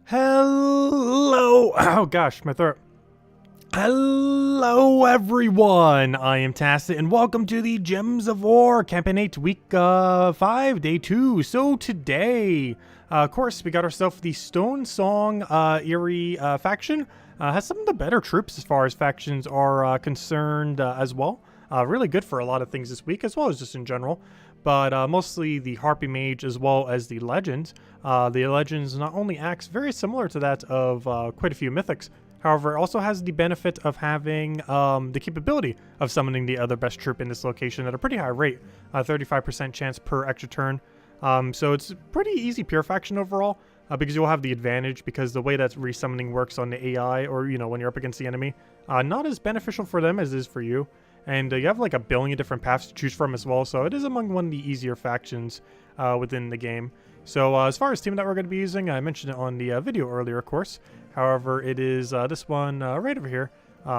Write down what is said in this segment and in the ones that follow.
Hello! Oh gosh, my throat. Hello everyone! I am Tacit and welcome to the Gems of War Campaign 8 Week 5, Day 2. So today, of course, we got ourselves the Stronesong Eyrie faction. Has some of the better troops as far as factions are concerned as well. Really good for a lot of things this week, as well as just in general. But mostly the Harpy Mage as well as the Legends. The Legends not only acts very similar to that of quite a few Mythics, however, it also has the benefit of having the capability of summoning the other best troop in this location at a pretty high rate, 35% chance per extra turn. So it's pretty easy pure faction overall, because you'll have the advantage because the way that resummoning works on the AI, or when you're up against the enemy, not as beneficial for them as it is for you. And you have like a billion different paths to choose from as well, so it is among one of the easier factions within the game. So as far as team that we're going to be using, I mentioned it on the video earlier, of course. However, it is this one right over here,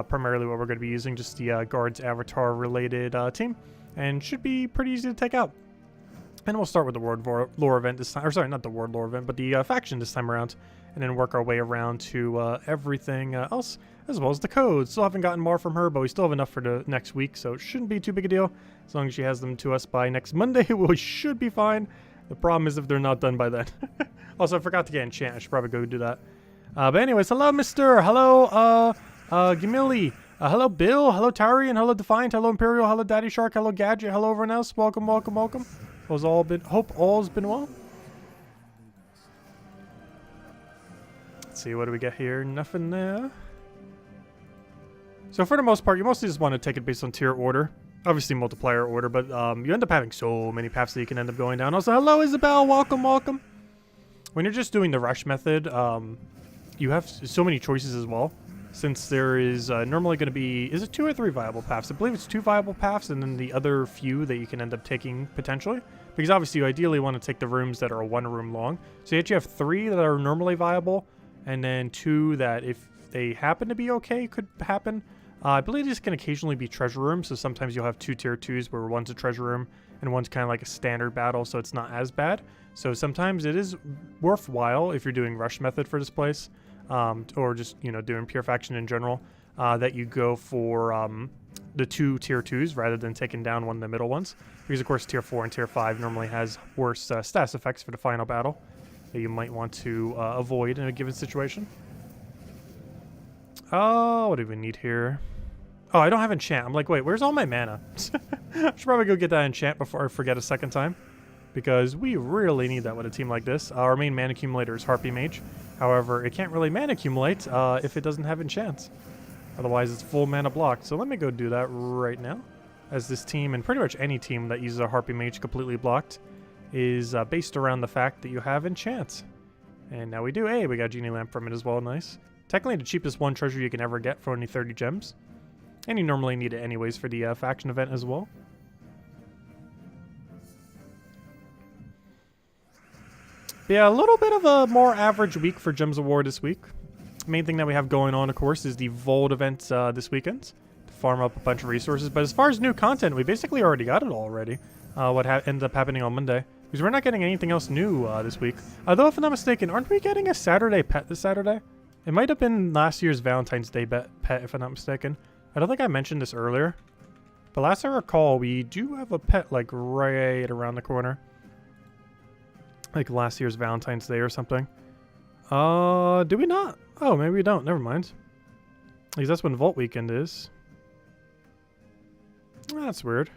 primarily what we're going to be using, just the Guards Avatar related team, and should be pretty easy to take out. And we'll start with the World Lore event this time, or sorry, not the World Lore event, but the faction this time around, and then work our way around to everything else, as well as the codes. Still haven't gotten more from her, but we still have enough for the next week, so it shouldn't be too big a deal. As long as she has them to us by next Monday, we should be fine. The problem is if they're not done by then. Also, I forgot to get enchant. I should probably go do that. But anyways, hello, Mister. Hello, Gimili. Hello, Bill. Hello, Tarian. Hello, Defiant. Hello, Imperial. Hello, Daddy Shark. Hello, Gadget. Hello, everyone else. Welcome, welcome, welcome. Hope all's been well. Let's see, what do we get here? Nothing there. So for the most part, you mostly just want to take it based on tier order. Obviously multiplier order, but you end up having so many paths that you can end up going down. Also, hello, Isabel. Welcome, welcome. When you're just doing the rush method, you have so many choices as well. Since there is normally going to be, is it 2 or 3 viable paths? I believe it's 2 viable paths, and then the other few that you can end up taking potentially. Because obviously you ideally want to take the rooms that are 1 room long. So you actually have 3 that are normally viable, and then 2 that if they happen to be okay could happen. I believe these can occasionally be treasure rooms, so sometimes you'll have 2 tier 2s where one's a treasure room and one's kind of like a standard battle, so it's not as bad. So sometimes it is worthwhile if you're doing rush method for this place, or just doing pure faction in general, that you go for the 2 tier 2s rather than taking down one of the middle ones, because of course tier 4 and tier 5 normally has worse status effects for the final battle that you might want to avoid in a given situation. Oh, what do we need here? Oh, I don't have enchant. I'm like, wait, where's all my mana? I should probably go get that enchant before I forget a second time, because we really need that with a team like this. Our main mana accumulator is Harpy Mage. However, it can't really mana accumulate if it doesn't have enchants. Otherwise, it's full mana blocked. So let me go do that right now, as this team, and pretty much any team that uses a Harpy Mage completely blocked, is based around the fact that you have enchants. And now we do. Hey, we got Genie Lamp from it as well. Nice. Technically the cheapest one treasure you can ever get for only 30 gems. And you normally need it anyways for the faction event as well. But yeah, a little bit of a more average week for Gems of War this week. Main thing that we have going on, of course, is the Vault event this weekend to farm up a bunch of resources. But as far as new content, we basically already got it already. What ended up happening on Monday. Because we're not getting anything else new this week. Although, if I'm not mistaken, aren't we getting a Saturday pet this Saturday? It might have been last year's Valentine's Day pet, if I'm not mistaken. I don't think I mentioned this earlier. But last I recall, we do have a pet, like, right around the corner. Like last year's Valentine's Day or something. Do we not? Oh, maybe we don't. Never mind. Because that's when Vault Weekend is. That's weird.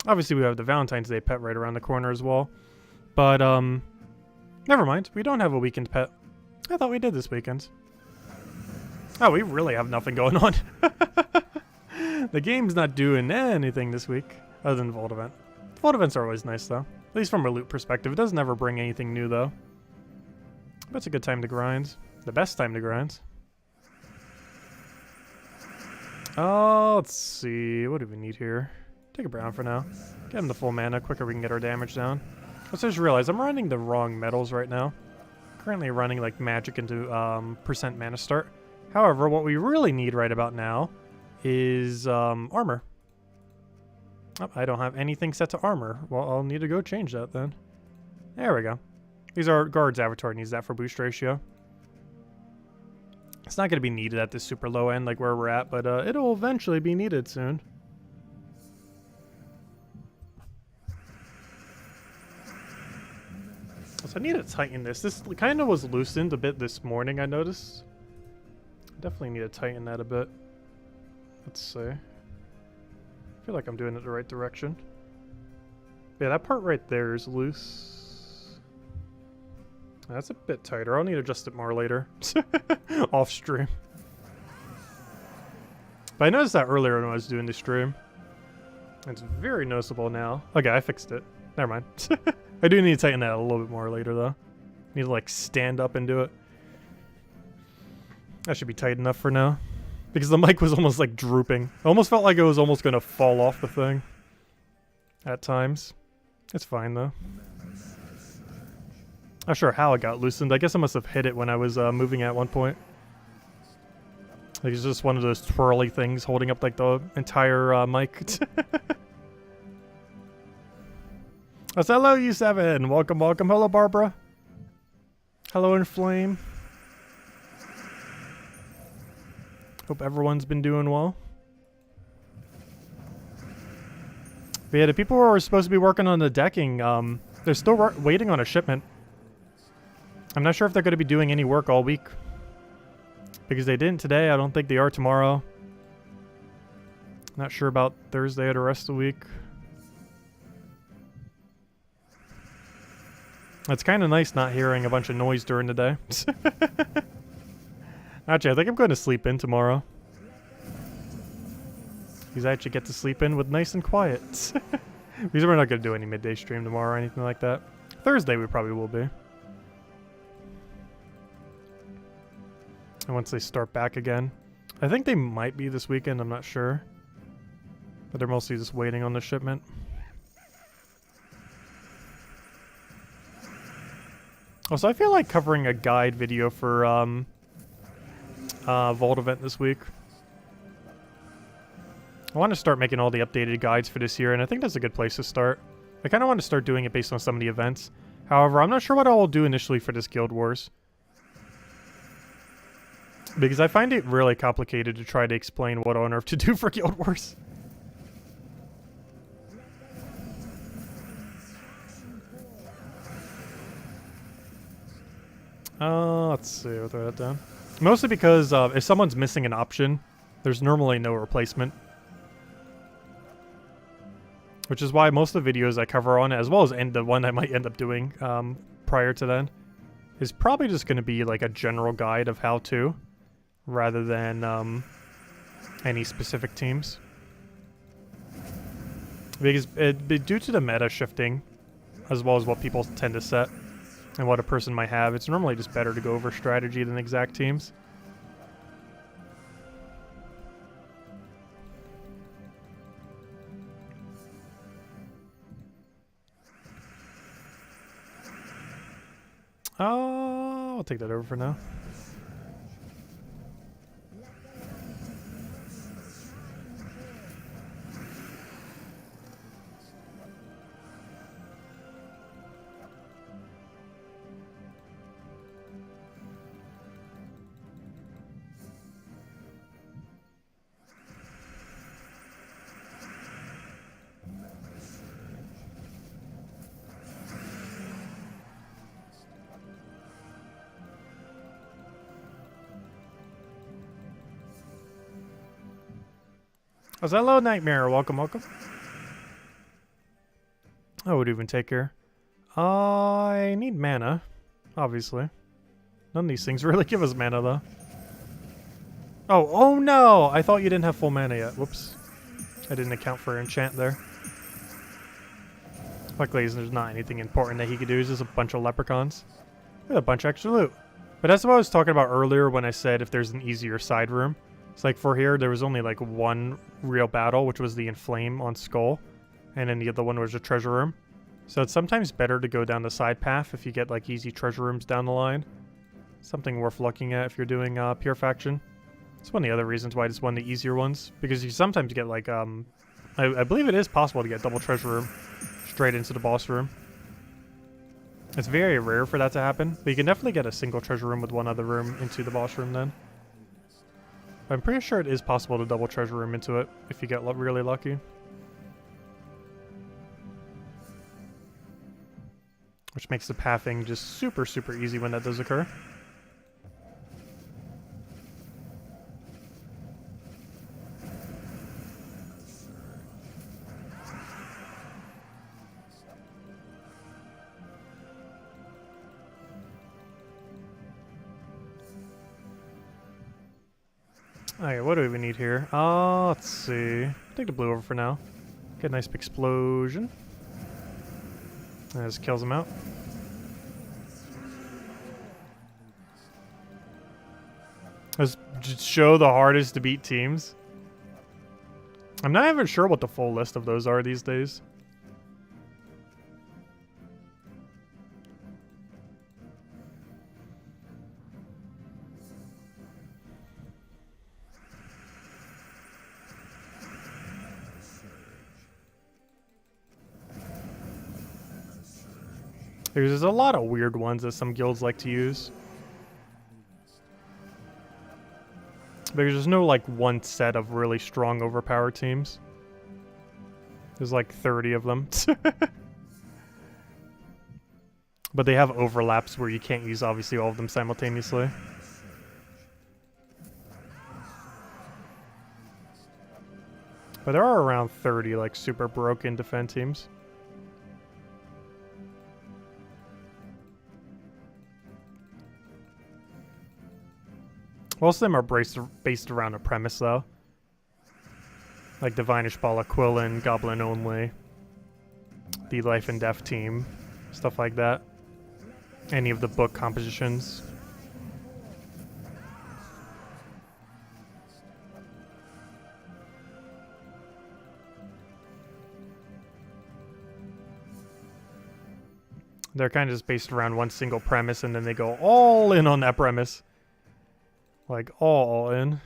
Obviously, we have the Valentine's Day pet right around the corner as well. But, never mind. We don't have a weekend pet. I thought we did this weekend. Oh, we really have nothing going on. The game's not doing anything this week, other than the Vault event. Vault events are always nice, though. At least from a loot perspective. It doesn't ever bring anything new, though. But it's a good time to grind. The best time to grind. Oh, let's see. What do we need here? Take a brown for now. Get him the full mana. Quicker we can get our damage down. I just realized I'm running the wrong metals right now. Currently running like magic into percent mana start. However, what we really need right about now is armor. Oh, I don't have anything set to armor. Well, I'll need to go change that then. There we go. These are guards avatar needs that for boost ratio. It's not going to be needed at this super low end like where we're at, but it'll eventually be needed soon. So I need to tighten this. This kind of was loosened a bit this morning, I noticed. Definitely need to tighten that a bit. Let's see. I feel like I'm doing it the right direction. Yeah, that part right there is loose. That's a bit tighter. I'll need to adjust it more later. Off stream. But I noticed that earlier when I was doing the stream. It's very noticeable now. Okay, I fixed it. Never mind. I do need to tighten that a little bit more later though. Need to like stand up and do it. That should be tight enough for now. Because the mic was almost like drooping. I almost felt like it was almost going to fall off the thing. At times. It's fine though. Not sure how it got loosened. I guess I must have hit it when I was moving at one point. Like it's just one of those twirly things holding up like the entire mic. That's hello U7. Welcome, welcome. Hello Barbara. Hello Inflame. Hope everyone's been doing well. But yeah, the people who are supposed to be working on the decking, they're still waiting on a shipment. I'm not sure if they're going to be doing any work all week. Because they didn't today, I don't think they are tomorrow. Not sure about Thursday or the rest of the week. It's kind of nice not hearing a bunch of noise during the day. Actually, I think I'm going to sleep in tomorrow. Because I actually get to sleep in with nice and quiet. Because we're not going to do any midday stream tomorrow or anything like that. Thursday we probably will be. And once they start back again. I think they might be this weekend, I'm not sure. But they're mostly just waiting on the shipment. Also, I feel like covering a guide video for Vault event this week. I want to start making all the updated guides for this year, and I think that's a good place to start. I kind of want to start doing it based on some of the events. However, I'm not sure what I will do initially for this Guild Wars. Because I find it really complicated to try to explain what on earth to do for Guild Wars. Let's see, we'll throw that down. Mostly because if someone's missing an option, there's normally no replacement. Which is why most of the videos I cover on, as well as the one I might end up doing prior to then, is probably just going to be like a general guide of how to, rather than any specific teams. Because due to the meta shifting, as well as what people tend to set, and what a person might have, it's normally just better to go over strategy than exact teams. Oh, I'll take that over for now. Oh, hello, Nightmare. Welcome, welcome. I would even take care. I need mana, obviously. None of these things really give us mana, though. Oh no! I thought you didn't have full mana yet. Whoops. I didn't account for enchant there. Luckily, there's not anything important that he could do. It's just a bunch of leprechauns. With a bunch of extra loot. But that's what I was talking about earlier when I said if there's an easier side room. It's like for here, there was only like one real battle, which was the Inflame on Skull. And then the other one was a treasure room. So it's sometimes better to go down the side path if you get like easy treasure rooms down the line. Something worth looking at if you're doing Pure Faction. It's one of the other reasons why it's one of the easier ones. Because you sometimes get like, I believe it is possible to get double treasure room straight into the boss room. It's very rare for that to happen, but you can definitely get a single treasure room with one other room into the boss room then. I'm pretty sure it is possible to double treasure room into it if you get really lucky. Which makes the pathing just super, super easy when that does occur. Okay, what do we need here? Let's see. Take the blue over for now. Get a nice big explosion. That just kills him out. Let's just show the hardest to beat teams. I'm not even sure what the full list of those are these days. There's a lot of weird ones that some guilds like to use. There's no like one set of really strong overpowered teams. There's like 30 of them. But they have overlaps where you can't use obviously all of them simultaneously. But there are around 30 like super broken defend teams. Most of them are based around a premise, though. Like Divine Ishbala, Quillen, Goblin Only, the Life and Death team, stuff like that. Any of the book compositions. They're kind of just based around one single premise, and then they go all in on that premise. Like, all in.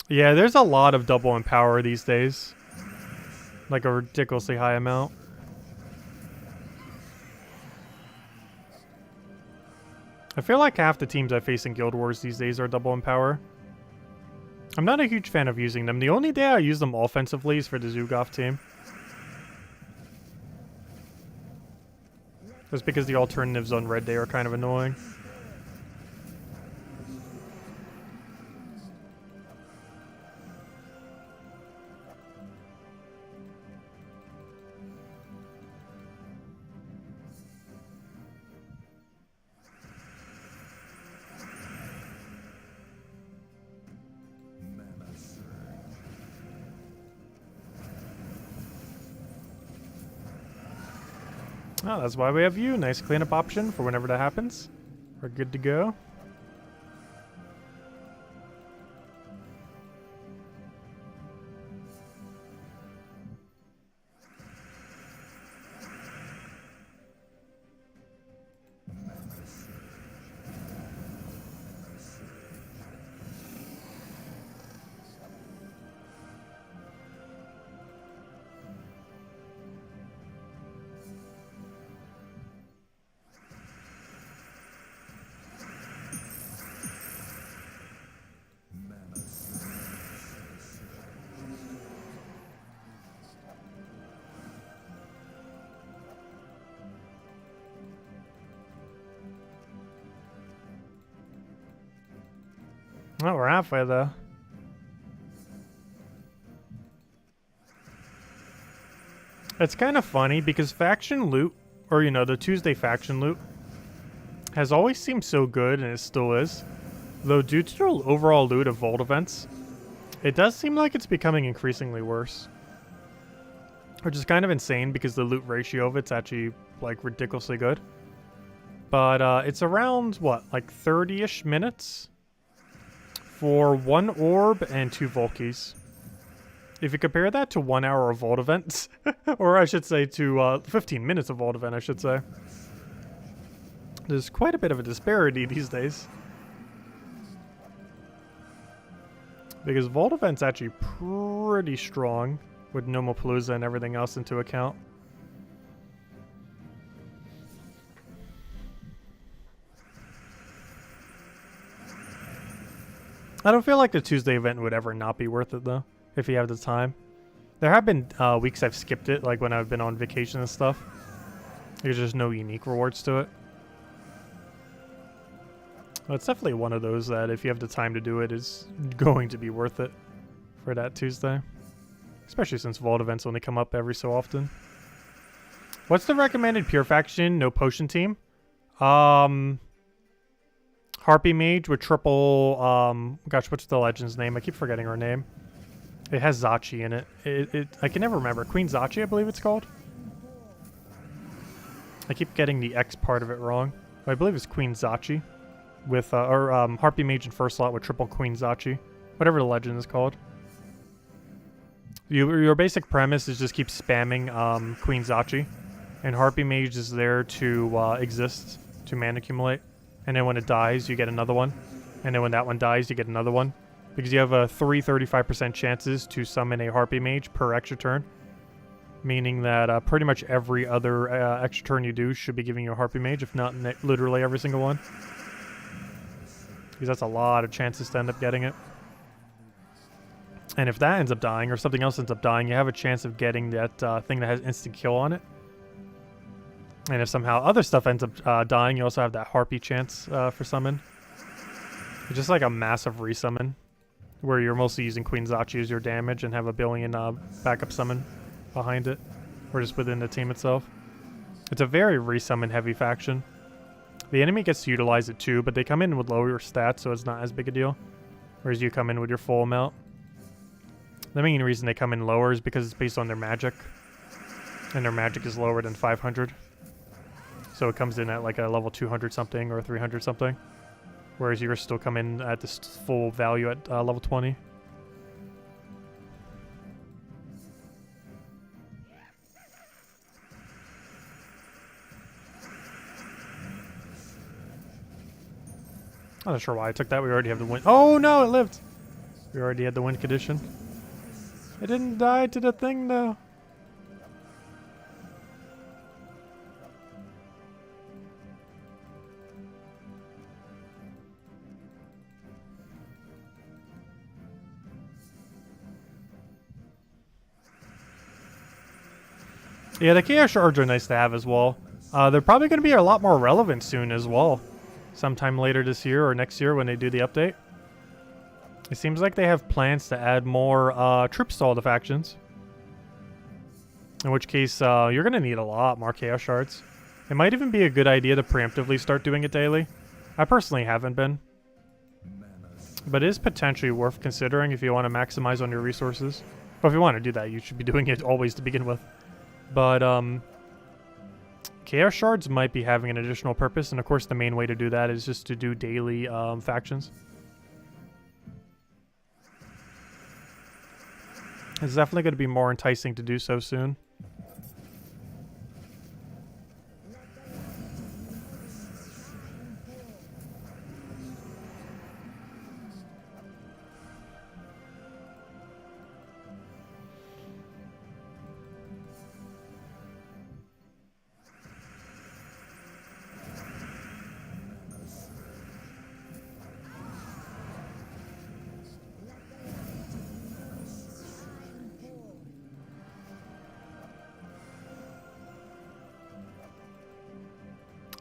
Yeah, there's a lot of double empower these days. Like a ridiculously high amount. I feel like half the teams I face in Guild Wars these days are double empower. I'm not a huge fan of using them. The only day I use them offensively is for the Zugoff team. Just because the alternatives on Red Day are kind of annoying. Oh, that's why we have you. Nice cleanup option for whenever that happens. We're good to go. Oh, we're halfway though. It's kind of funny because faction loot, or you know, the Tuesday faction loot, has always seemed so good, and it still is. Though due to the overall loot of Vault events, it does seem like it's becoming increasingly worse. Which is kind of insane because the loot ratio of it's actually like ridiculously good. But it's around, what, like 30-ish minutes? For 1 orb and 2 Volkies. if you compare that to 1 hour of vault events, or I should say to 15 minutes of vault event, I should say. There's quite a bit of a disparity these days. Because vault event's actually pretty strong with Nomopalooza and everything else into account. I don't feel like the Tuesday event would ever not be worth it though, if you have the time. There have been weeks I've skipped it, like when I've been on vacation and stuff. There's just no unique rewards to it. Well, it's definitely one of those that if you have the time to do it is going to be worth it for that Tuesday. Especially since vault events only come up every so often. What's the recommended pure faction, no potion team? Harpy Mage with triple, gosh, what's the legend's name? I keep forgetting her name. It has Zachi in it. I can never remember. Queen Zachi, I believe it's called. I keep getting the X part of it wrong. I believe it's Queen Zachi. With, Harpy Mage in first slot with triple Queen Zachi. Whatever the legend is called. Your basic premise is just keep spamming, Queen Zachi. And Harpy Mage is there to, exist, to mana accumulate. And then when it dies, you get another one. And then when that one dies, you get another one. Because you have a 35% chances to summon a Harpy Mage per extra turn. Meaning that pretty much every other extra turn you do should be giving you a Harpy Mage, if not literally every single one. Because that's a lot of chances to end up getting it. And if that ends up dying, or something else ends up dying, you have a chance of getting that thing that has instant kill on it. And if somehow other stuff ends up dying, you also have that Harpy chance for summon. It's just like a massive resummon, where you're mostly using Queen Zachi as your damage and have a billion backup summon behind it, or just within the team itself. It's a very resummon heavy faction. The enemy gets to utilize it too, but they come in with lower stats, so it's not as big a deal. Whereas you come in with your full amount. The main reason they come in lower is because it's based on their magic. And their magic is lower than 500. So it comes in at like a level 200 something or 300 something. Whereas yours still come in at this full value at level 20. I'm not sure why I took that. We already have the wind. Oh no, it lived. We already had the wind condition. It didn't die to the thing though. Yeah, the Chaos Shards are nice to have as well. They're probably going to be a lot more relevant soon as well. Sometime later this year or next year when they do the update. It seems like they have plans to add more troops to all the factions. In which case, you're going to need a lot more Chaos Shards. It might even be a good idea to preemptively start doing it daily. I personally haven't been. But it is potentially worth considering if you want to maximize on your resources. Well, if you want to do that, you should be doing it always to begin with. But, Chaos Shards might be having an additional purpose, and of course the main way to do that is just to do daily factions. It's definitely going to be more enticing to do so soon.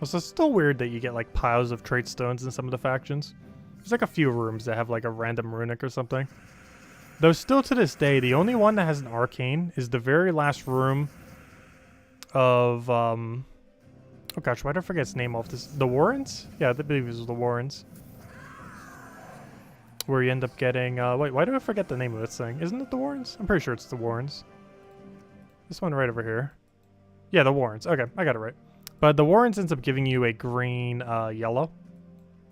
So it's still weird that you get like piles of trait stones in some of the factions. There's like a few rooms that have like a random runic or something. Though still to this day, the only one that has an arcane is the very last room of oh gosh, why did I forget its name off this? The Warrens? Yeah, I believe it was the Warrens. Where you end up getting wait, why do I forget the name of this thing? Isn't it the Warrens? I'm pretty sure it's the Warrens. This one right over here. Yeah, the Warrens. Okay, I got it right. But the Warrens ends up giving you a green, yellow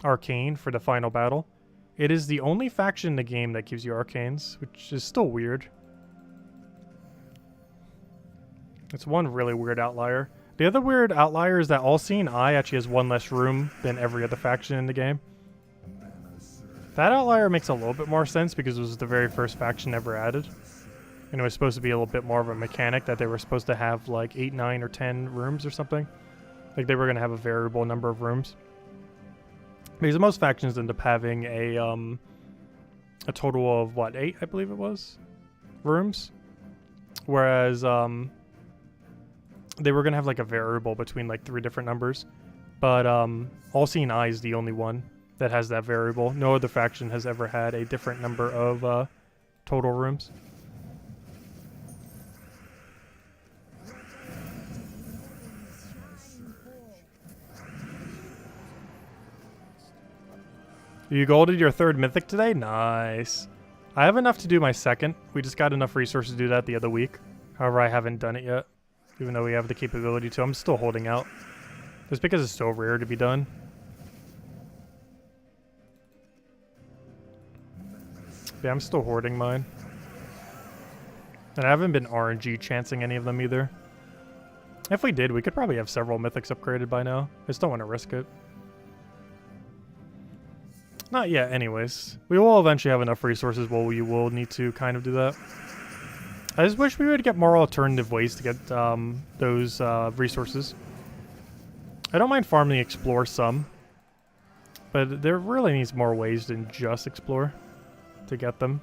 arcane for the final battle. It is the only faction in the game that gives you arcanes, which is still weird. It's one really weird outlier. The other weird outlier is that All-Seeing Eye actually has one less room than every other faction in the game. That outlier makes a little bit more sense because it was the very first faction ever added. And it was supposed to be a little bit more of a mechanic that they were supposed to have like 8, 9, or 10 rooms or something. Like they were going to have a variable number of rooms. Because most factions end up having a total of, what, 8, I believe it was? Rooms? Whereas, they were going to have like a variable between like 3 different numbers. But, All-Seeing Eye is the only one that has that variable. No other faction has ever had a different number of, total rooms. You golded your 3rd mythic today? Nice. I have enough to do my 2nd. We just got enough resources to do that the other week. However, I haven't done it yet. Even though we have the capability to. I'm still holding out. Just because it's so rare to be done. Yeah, I'm still hoarding mine. And I haven't been RNG chancing any of them either. If we did, we could probably have several mythics upgraded by now. I just don't want to risk it. Not yet, anyways. We will eventually have enough resources where we will need to kind of do that. I just wish we would get more alternative ways to get those resources. I don't mind farming Explore some, but there really needs more ways than just Explore to get them.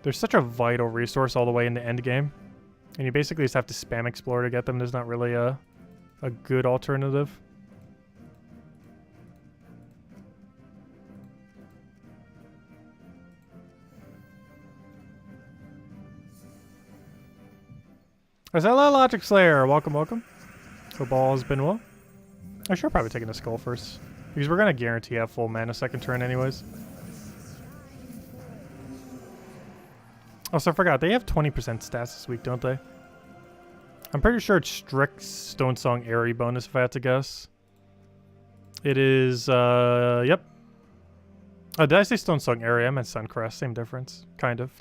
There's such a vital resource all the way in the end game, and you basically just have to spam Explore to get them. There's not really a good alternative. Hello, Logic Slayer. Welcome, welcome. Hope all has been well. I should probably taking a skull first, because we're gonna guarantee have full mana 2nd turn anyways. Also, I forgot they have 20% stats this week, don't they? I'm pretty sure it's strict Stronesong Eyrie bonus if I had to guess. It is. Yep. Oh, did I say Stronesong Eyrie? I meant Suncrest. Same difference, kind of.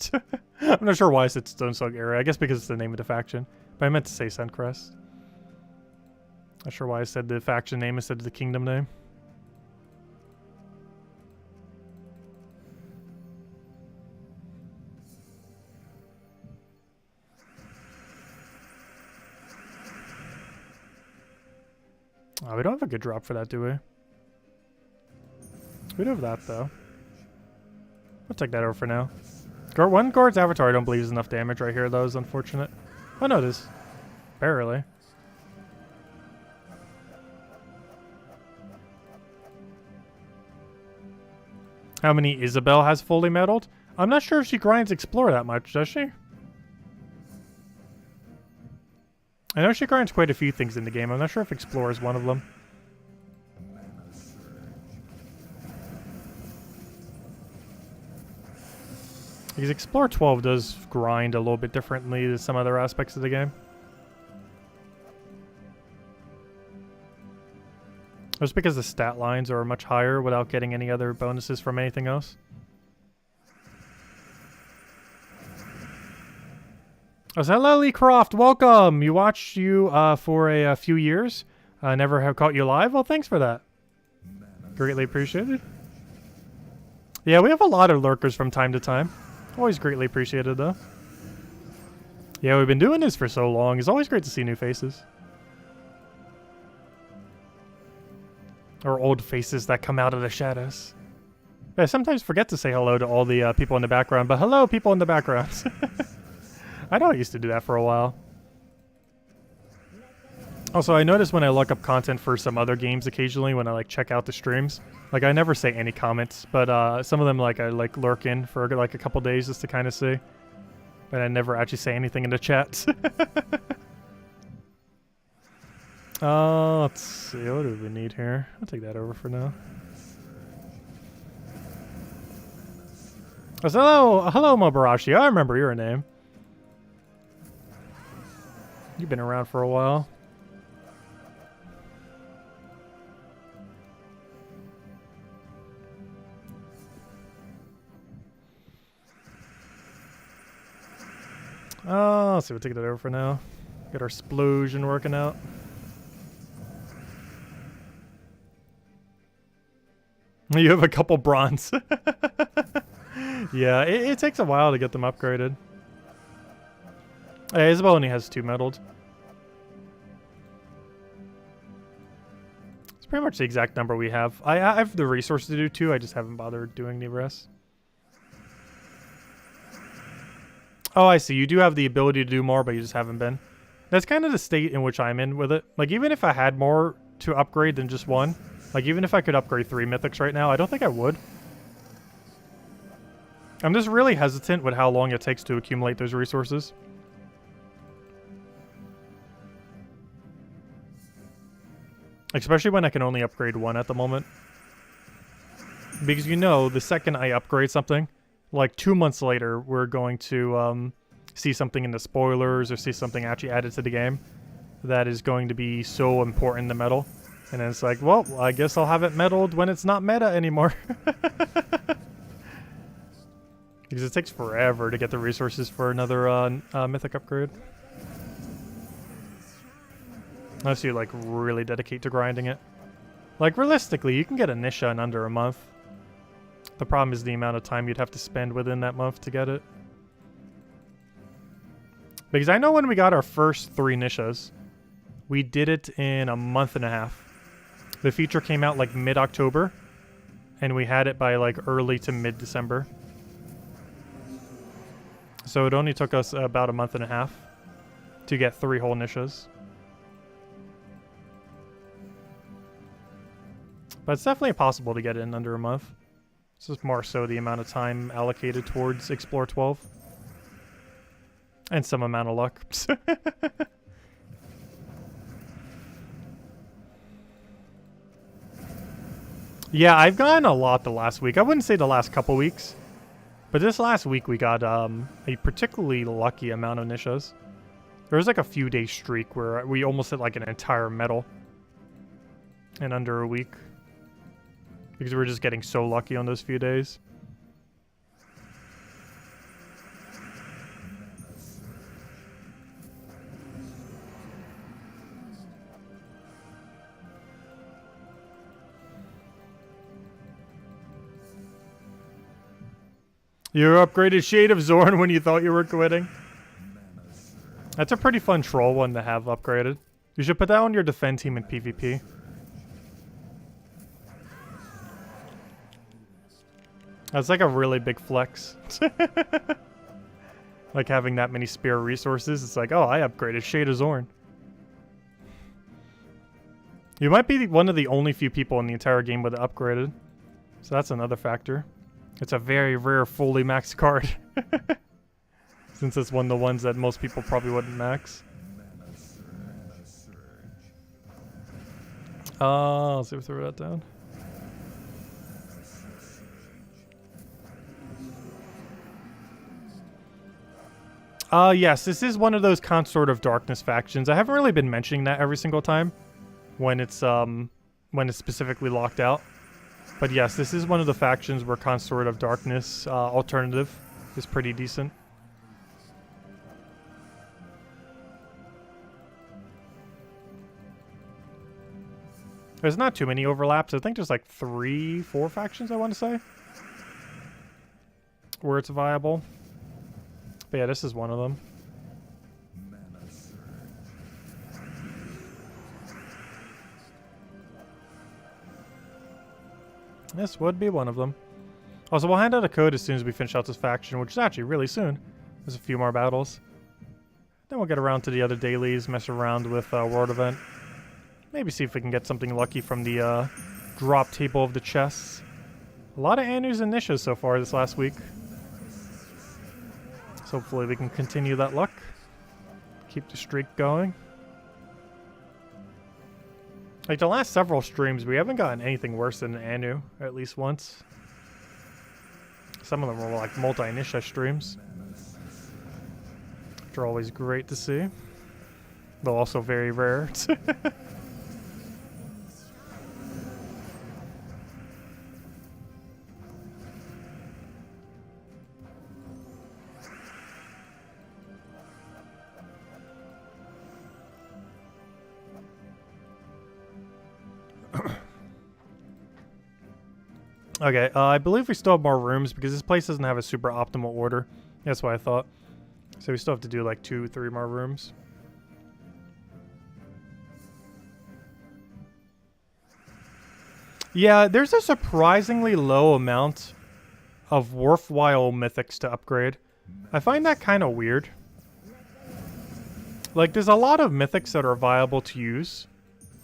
I'm not sure why I said Stronesong Eyrie. I guess because it's the name of the faction. But I meant to say Suncrest. Not sure why I said the faction name instead of the kingdom name. Oh, we don't have a good drop for that, do we? We do have that, though. We'll take that over for now. One guard's avatar I don't believe is enough damage right here, though, is unfortunate. Oh, no, it is. Barely. How many Isabel has fully medaled? I'm not sure if she grinds Explore that much, does she? I know she grinds quite a few things in the game. I'm not sure if Explore is one of them. Because Explore 12 does grind a little bit differently than some other aspects of the game. Just because the stat lines are much higher without getting any other bonuses from anything else. Oh, hello, Lee Croft. Welcome. You watched you for a few years. Never have caught you live. Well, thanks for that. Greatly appreciated. Yeah, we have a lot of lurkers from time to time. Always greatly appreciated, though. Yeah, we've been doing this for so long. It's always great to see new faces. Or old faces that come out of the shadows. I sometimes forget to say hello to all the people in the background, but hello, people in the background. I know I used to do that for a while. Also, I notice when I look up content for some other games occasionally when I like check out the streams, like I never say any comments, but some of them like I like lurk in for like a couple days just to kind of see. But I never actually say anything in the chat. Let's see, what do we need here? I'll take that over for now. Oh, hello, Mobarashi. I remember your name. You've been around for a while. Let's see, we'll take that over for now. Get our explosion working out. You have a couple bronze. Yeah, it takes a while to get them upgraded. Hey, Isabel only has 2 medaled. It's pretty much the exact number we have. I have the resources to do 2, I just haven't bothered doing the rest. Oh, I see. You do have the ability to do more, but you just haven't been. That's kind of the state in which I'm in with it. Like, even if I had more to upgrade than just 1, like, even if I could upgrade 3 mythics right now, I don't think I would. I'm just really hesitant with how long it takes to accumulate those resources. Especially when I can only upgrade 1 at the moment. Because you know, the second I upgrade something, like 2 months later, we're going to see something in the spoilers or see something actually added to the game that is going to be so important to medal. And then it's like, well, I guess I'll have it medaled when it's not meta anymore. Because it takes forever to get the resources for another mythic upgrade. Unless you, like, really dedicate to grinding it. Like, realistically, you can get a Nisha in under a month. The problem is the amount of time you'd have to spend within that month to get it. Because I know when we got our first 3 Nishas, we did it in a month and a half. The feature came out, like, mid-October, and we had it by, like, early to mid-December. So it only took us about a month and a half to get 3 whole Nishas. But it's definitely possible to get it in under a month. It's just more so the amount of time allocated towards Explore 12. And some amount of luck. Yeah, I've gotten a lot the last week. I wouldn't say the last couple weeks. But this last week we got a particularly lucky amount of Nishas. There was like a few day streak where we almost hit like an entire medal in under a week. Because we were just getting so lucky on those few days. You upgraded Shade of Zorn when you thought you were quitting. That's a pretty fun troll one to have upgraded. You should put that on your defend team in PvP. That's like a really big flex. Like having that many spear resources. It's like, oh, I upgraded Shade of Zorn. You might be one of the only few people in the entire game with it upgraded. So that's another factor. It's a very rare fully maxed card. Since it's one of the ones that most people probably wouldn't max. Let's see if we throw that down. Yes, this is one of those Consort of Darkness factions. I haven't really been mentioning that every single time when it's specifically locked out. But yes, this is one of the factions where Consort of Darkness alternative is pretty decent. There's not too many overlaps. I think there's like 3, 4 factions, I want to say, where it's viable. But yeah, this is one of them. This would be one of them. Also, we'll hand out a code as soon as we finish out this faction, which is actually really soon. There's a few more battles. Then we'll get around to the other dailies, mess around with World Event. Maybe see if we can get something lucky from the drop table of the chests. A lot of Anus and Nishas so far this last week. So hopefully we can continue that luck. Keep the streak going. Like the last several streams, we haven't gotten anything worse than an Anu, at least once. Some of them were like multi-Nisha streams. Which are always great to see. Though also very rare. Okay, I believe we still have more rooms because this place doesn't have a super optimal order. That's what I thought. So we still have to do like 2, 3 more rooms. Yeah, there's a surprisingly low amount of worthwhile mythics to upgrade. I find that kind of weird. Like, there's a lot of mythics that are viable to use,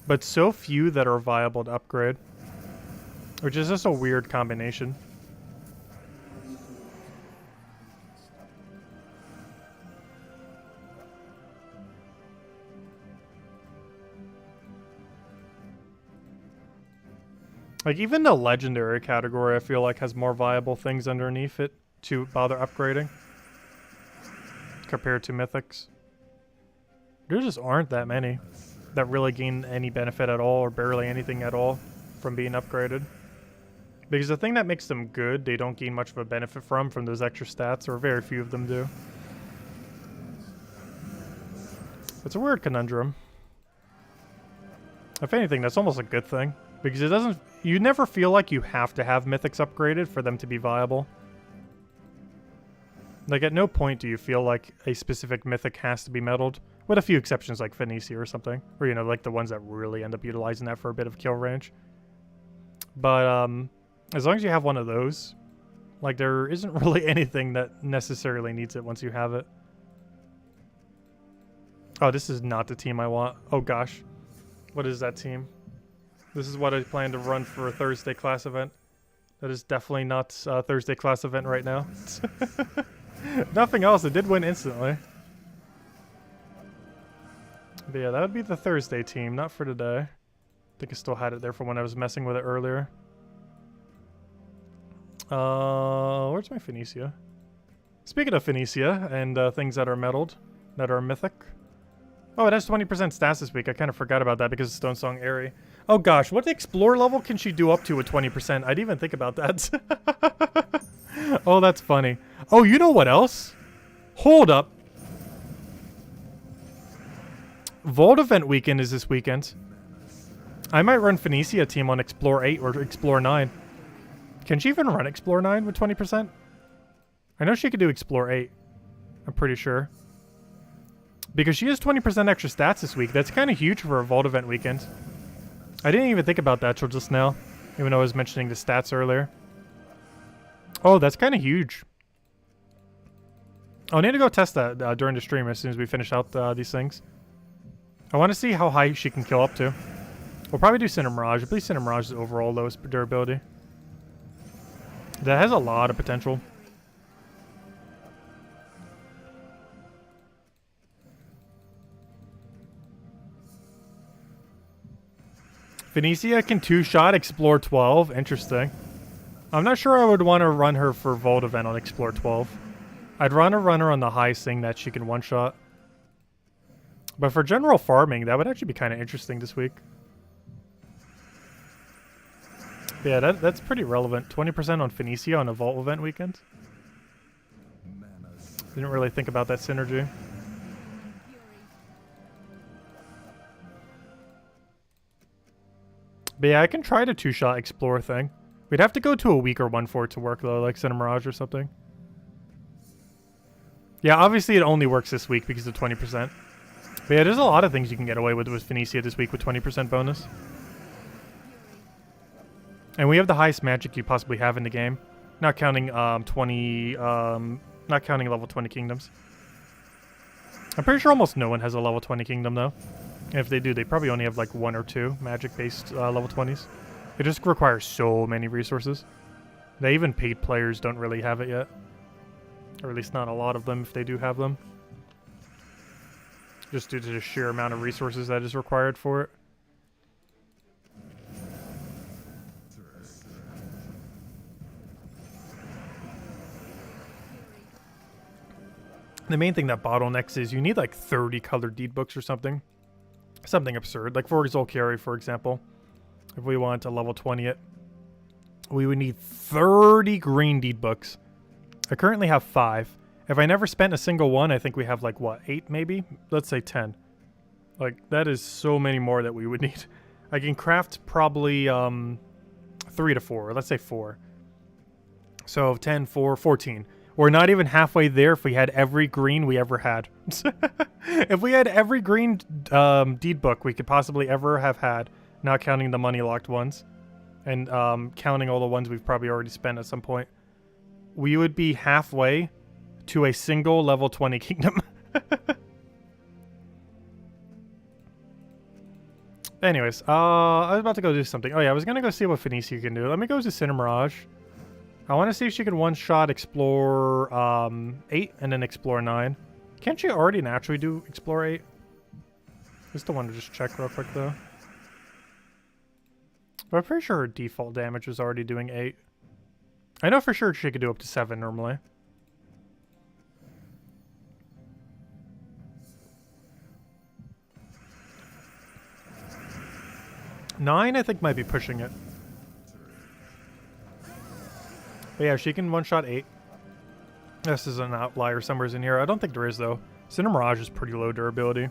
but so few that are viable to upgrade. Which is just a weird combination. Like, even the legendary category, I feel like, has more viable things underneath it to bother upgrading. Compared to mythics. There just aren't that many that really gain any benefit at all, or barely anything at all, from being upgraded. Because the thing that makes them good, they don't gain much of a benefit from those extra stats, or very few of them do. It's a weird conundrum. If anything, that's almost a good thing. Because it doesn't... You never feel like you have to have mythics upgraded for them to be viable. Like, at no point do you feel like a specific mythic has to be meddled. With a few exceptions like Phoenicia or something. Or, you know, like the ones that really end up utilizing that for a bit of kill range. But, as long as you have one of those, like, there isn't really anything that necessarily needs it once you have it. Oh, this is not the team I want. Oh, gosh. What is that team? This is what I plan to run for a Thursday class event. That is definitely not a Thursday class event right now. Nothing else. It did win instantly. But yeah, that would be the Thursday team, not for today. I think I still had it there from when I was messing with it earlier. Where's my Phoenicia? Speaking of Phoenicia and things that are meddled, that are mythic. Oh, it has 20% stats this week. I kind of forgot about that because of Stronesong Eyrie. Oh gosh, what Explore level can she do up to with 20%? I didn't even think about that. Oh, that's funny. Oh, you know what else? Hold up. Vault event weekend is this weekend. I might run Phoenicia team on Explore 8 or Explore 9. Can she even run Explore 9 with 20%? I know she could do Explore 8. I'm pretty sure. Because she has 20% extra stats this week. That's kind of huge for a Vault event weekend. I didn't even think about that till just now. Even though I was mentioning the stats earlier. Oh, that's kind of huge. I need to go test that during the stream as soon as we finish out these things. I want to see how high she can kill up to. We'll probably do Cinder Mirage. I believe Cinder Mirage's overall lowest durability. That has a lot of potential. Phoenicia can two-shot Explore 12. Interesting. I'm not sure I would want to run her for Vault event on Explore 12. I'd run her on the highest thing that she can one-shot. But for general farming, that would actually be kind of interesting this week. Yeah, that's pretty relevant. 20% on Phoenicia on a Vault event weekend. Didn't really think about that synergy. But yeah, I can try the two-shot Explore thing. We'd have to go to a weaker one for it to work, though, like Cinder Mirage or something. Yeah, obviously it only works this week because of 20%. But yeah, there's a lot of things you can get away with Phoenicia this week with 20% bonus. And we have the highest magic you possibly have in the game. Not counting not counting level 20 kingdoms. I'm pretty sure almost no one has a level 20 kingdom, though. And if they do, they probably only have like 1 or 2 magic-based level 20s. It just requires so many resources. They even paid players don't really have it yet. Or at least not a lot of them if they do have them. Just due to the sheer amount of resources that is required for it. The main thing that bottlenecks is you need like 30 colored deed books or something. Something absurd. Like for Eyrie, for example. If we wanted to level 20 it, we would need 30 green deed books. I currently have 5. If I never spent a single one, I think we have like, what, 8 maybe? Let's say 10. Like, that is so many more that we would need. I can craft probably 3 to 4. Let's say 4. So 10, 4, 14. We're not even halfway there if we had every green we ever had. If we had every green deed book we could possibly ever have had, not counting the money locked ones, and counting all the ones we've probably already spent at some point, we would be halfway to a single level 20 kingdom. Anyways, I was about to go do something. Oh yeah, I was gonna go see what Phoenicia can do. Let me go to Cinder Mirage. I want to see if she can one-shot Explore 8 and then Explore 9. Can't she already naturally do Explore 8? Just the one to just check real quick though. But I'm pretty sure her default damage was already doing 8. I know for sure she could do up to 7 normally. Nine, I think, might be pushing it. But yeah, she can one-shot 8. This is an outlier somewhere's in here. I don't think there is, though. Cinder Mirage is pretty low durability.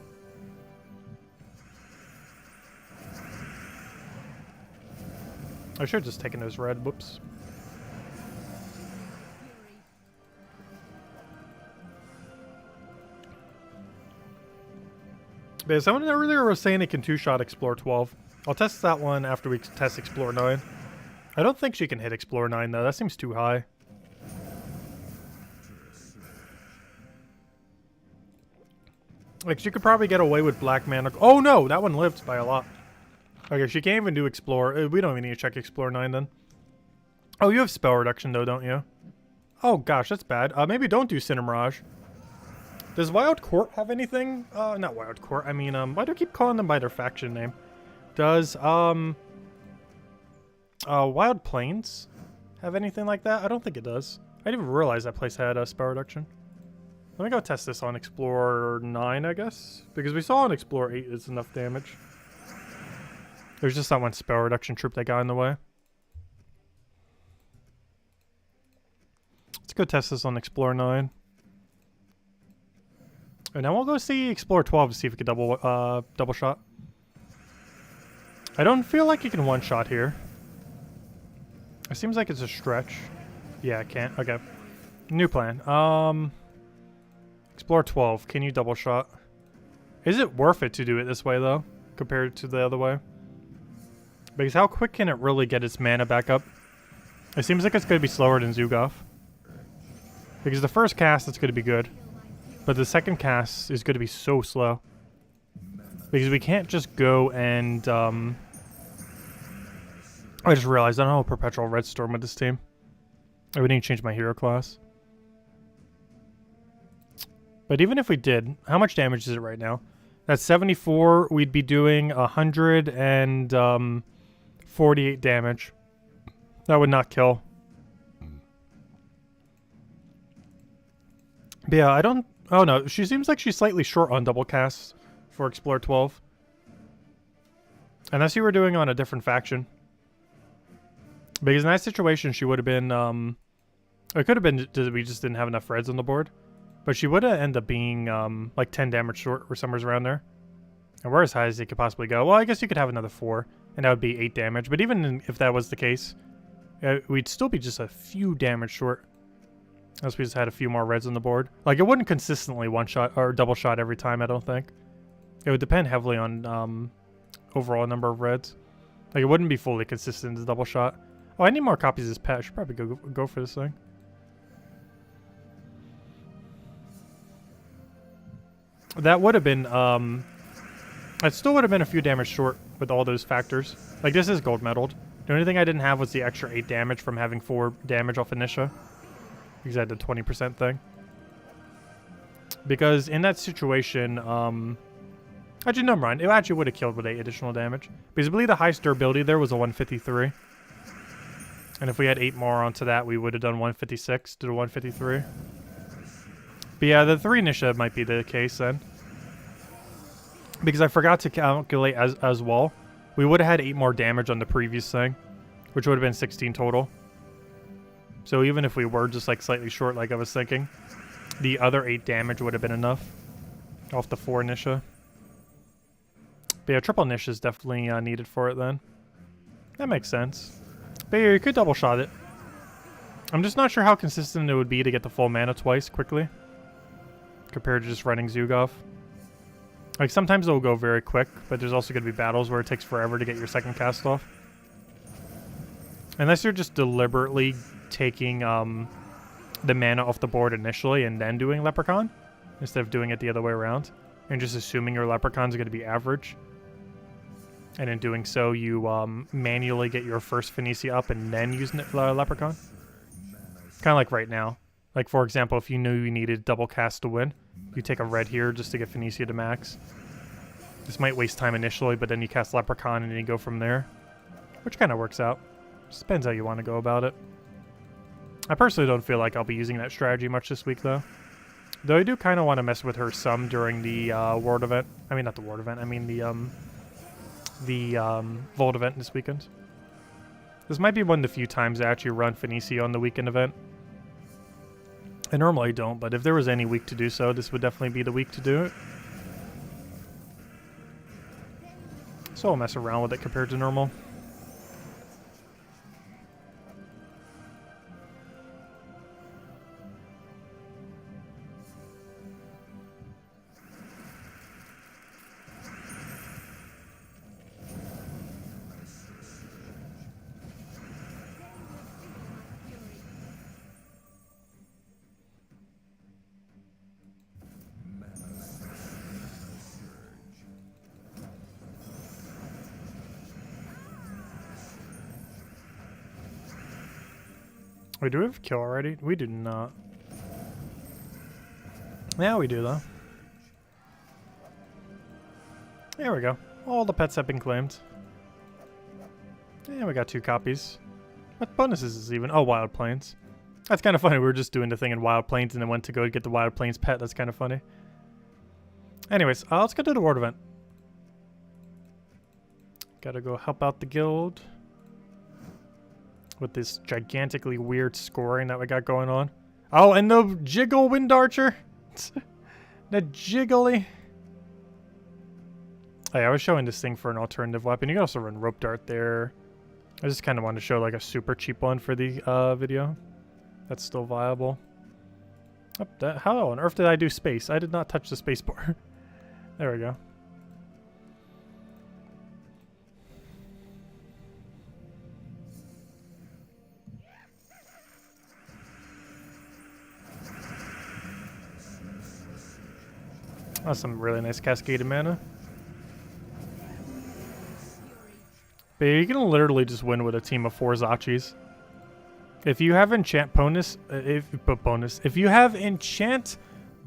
I should have just taken those red. Whoops. But yeah, someone earlier was saying it can two-shot Explore 12. I'll test that one after we test Explore 9. I don't think she can hit Explore 9, though. That seems too high. Like, she could probably get away with Black Mana. Oh, no! That one lived by a lot. Okay, she can't even do Explore. We don't even need to check Explore 9, then. Oh, you have Spell Reduction, though, don't you? Oh, gosh, that's bad. Maybe don't do Cinder Mirage. Does Wild Court have anything? Not Wild Court. I mean, why do I keep calling them by their faction name? Does, Wild Plains have anything like that? I don't think it does. I didn't even realize that place had a Spell Reduction. Let me go test this on Explorer 9, I guess. Because we saw on Explorer 8 it's enough damage. There's just that one Spell Reduction troop that got in the way. Let's go test this on Explorer 9. And now we'll go see Explorer 12 to see if we can double shot. I don't feel like you can one-shot here. It seems like it's a stretch. Yeah, I can't. Okay. New plan. Explore 12. Can you double shot? Is it worth it to do it this way, though, compared to the other way? Because how quick can it really get its mana back up? It seems like it's going to be slower than Zugoff. Because the first cast, it's going to be good. But the second cast is going to be so slow. Because we can't just go and, I just realized I don't have a Perpetual Red Storm with this team. I would need to change my hero class. But even if we did, how much damage is it right now? That's 74. We'd be doing 148 damage. That would not kill. But yeah, I don't... Oh no, she seems like she's slightly short on double casts for Explorer 12. Unless you were doing on a different faction. Because in that situation, she would have been... it could have been we just didn't have enough reds on the board. But she would have ended up being like 10 damage short or somewhere around there. And we're as high as it could possibly go. Well, I guess you could have another 4. And that would be 8 damage. But even if that was the case, we'd still be just a few damage short. Unless we just had a few more reds on the board. Like, it wouldn't consistently one-shot or double-shot every time, I don't think. It would depend heavily on overall number of reds. Like, it wouldn't be fully consistent as double-shot. Oh, I need more copies of this pet. I should probably go for this thing. That would have been, it still would have been a few damage short with all those factors. Like, this is gold medaled. The only thing I didn't have was the extra 8 damage from having 4 damage off Initia. Because I had the 20% thing. Because in that situation, actually, never mind. It actually would have killed with 8 additional damage. Because I believe the highest durability there was a 153. And if we had 8 more onto that, we would have done 156 to the 153. But yeah, the 3 Initia might be the case then. Because I forgot to calculate as well. We would have had 8 more damage on the previous thing. Which would have been 16 total. So even if we were just like slightly short like I was thinking, the other 8 damage would have been enough. Off the 4 Initia. But yeah, triple Initia is definitely needed for it then. That makes sense. But yeah, you could double shot it. I'm just not sure how consistent it would be to get the full mana twice quickly, compared to just running Zugov. Like, sometimes it'll go very quick, but there's also going to be battles where it takes forever to get your second cast off. Unless you're just deliberately taking the mana off the board initially and then doing Leprechaun, instead of doing it the other way around, and just assuming your Leprechauns are going to be average. And in doing so, you manually get your first Phoenicia up and then use Leprechaun. Kind of like right now. Like, for example, if you knew you needed double cast to win, you take a red here just to get Phoenicia to max. This might waste time initially, but then you cast Leprechaun and then you go from there. Which kind of works out. Just depends how you want to go about it. I personally don't feel like I'll be using that strategy much this week, though. Though I do kind of want to mess with her some during the World event. I mean, not the World event. I mean the Vault event this weekend. This might be one of the few times I actually run Phoenicia on the weekend event. I normally don't, but if there was any week to do so, this would definitely be the week to do it. So I'll mess around with it compared to normal. Wait, do we have kill already? We do not. Yeah, we do, though. There we go. All the pets have been claimed. Yeah, we got 2 copies. What bonuses is this even? Oh, Wild Plains. That's kind of funny. We were just doing the thing in Wild Plains and then went to go get the Wild Plains pet. That's kind of funny. Anyways, let's go to the World event. Gotta go help out the guild with this gigantically weird scoring that we got going on. Oh, and the jiggle wind archer. The jiggly. Hey, I was showing this thing for an alternative weapon. You can also run rope dart there. I just kind of wanted to show like a super cheap one for the video. That's still viable. Oh, how on earth did I do space? I did not touch the space bar. There we go. That's some really nice cascaded mana. But you can literally just win with a team of 4 ssaszix. If you have enchant bonus, if you have enchant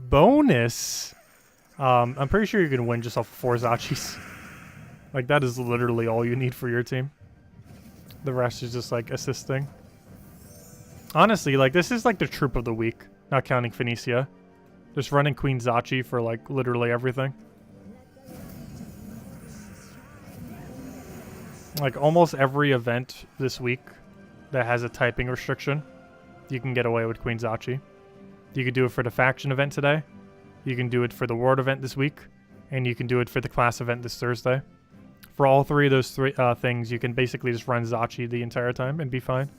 bonus, I'm pretty sure you can win just off 4 ssaszix. Like, that is literally all you need for your team. The rest is just like assisting. Honestly, like, this is like the troop of the week, not counting Phoenicia. Just running Queen Zachi for like literally everything. Like almost every event this week that has a typing restriction, you can get away with Queen Zachi. You could do it for the faction event today. You can do it for the World event this week. And you can do it for the class event this Thursday. For all 3 of those things, you can basically just run Zachi the entire time and be fine.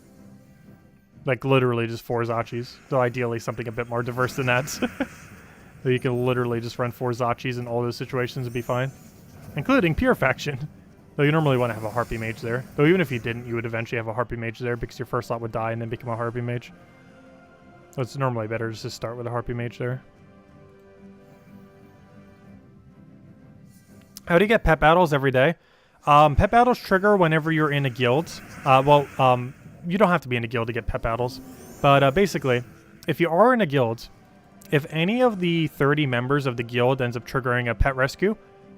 Like literally just 4 ssaszix. Though ideally something a bit more diverse than that. So you can literally just run 4 ssaszix in all those situations and be fine. Including pure faction. Though you normally want to have a Harpy Mage there. Though even if you didn't, you would eventually have a Harpy Mage there because your first slot would die and then become a Harpy Mage. So it's normally better just to start with a Harpy Mage there. How do you get pet battles every day? Pet battles trigger whenever you're in a guild. You don't have to be in a guild to get pet battles. But basically, if you are in a guild, if any of the 30 members of the guild ends up triggering a pet rescue,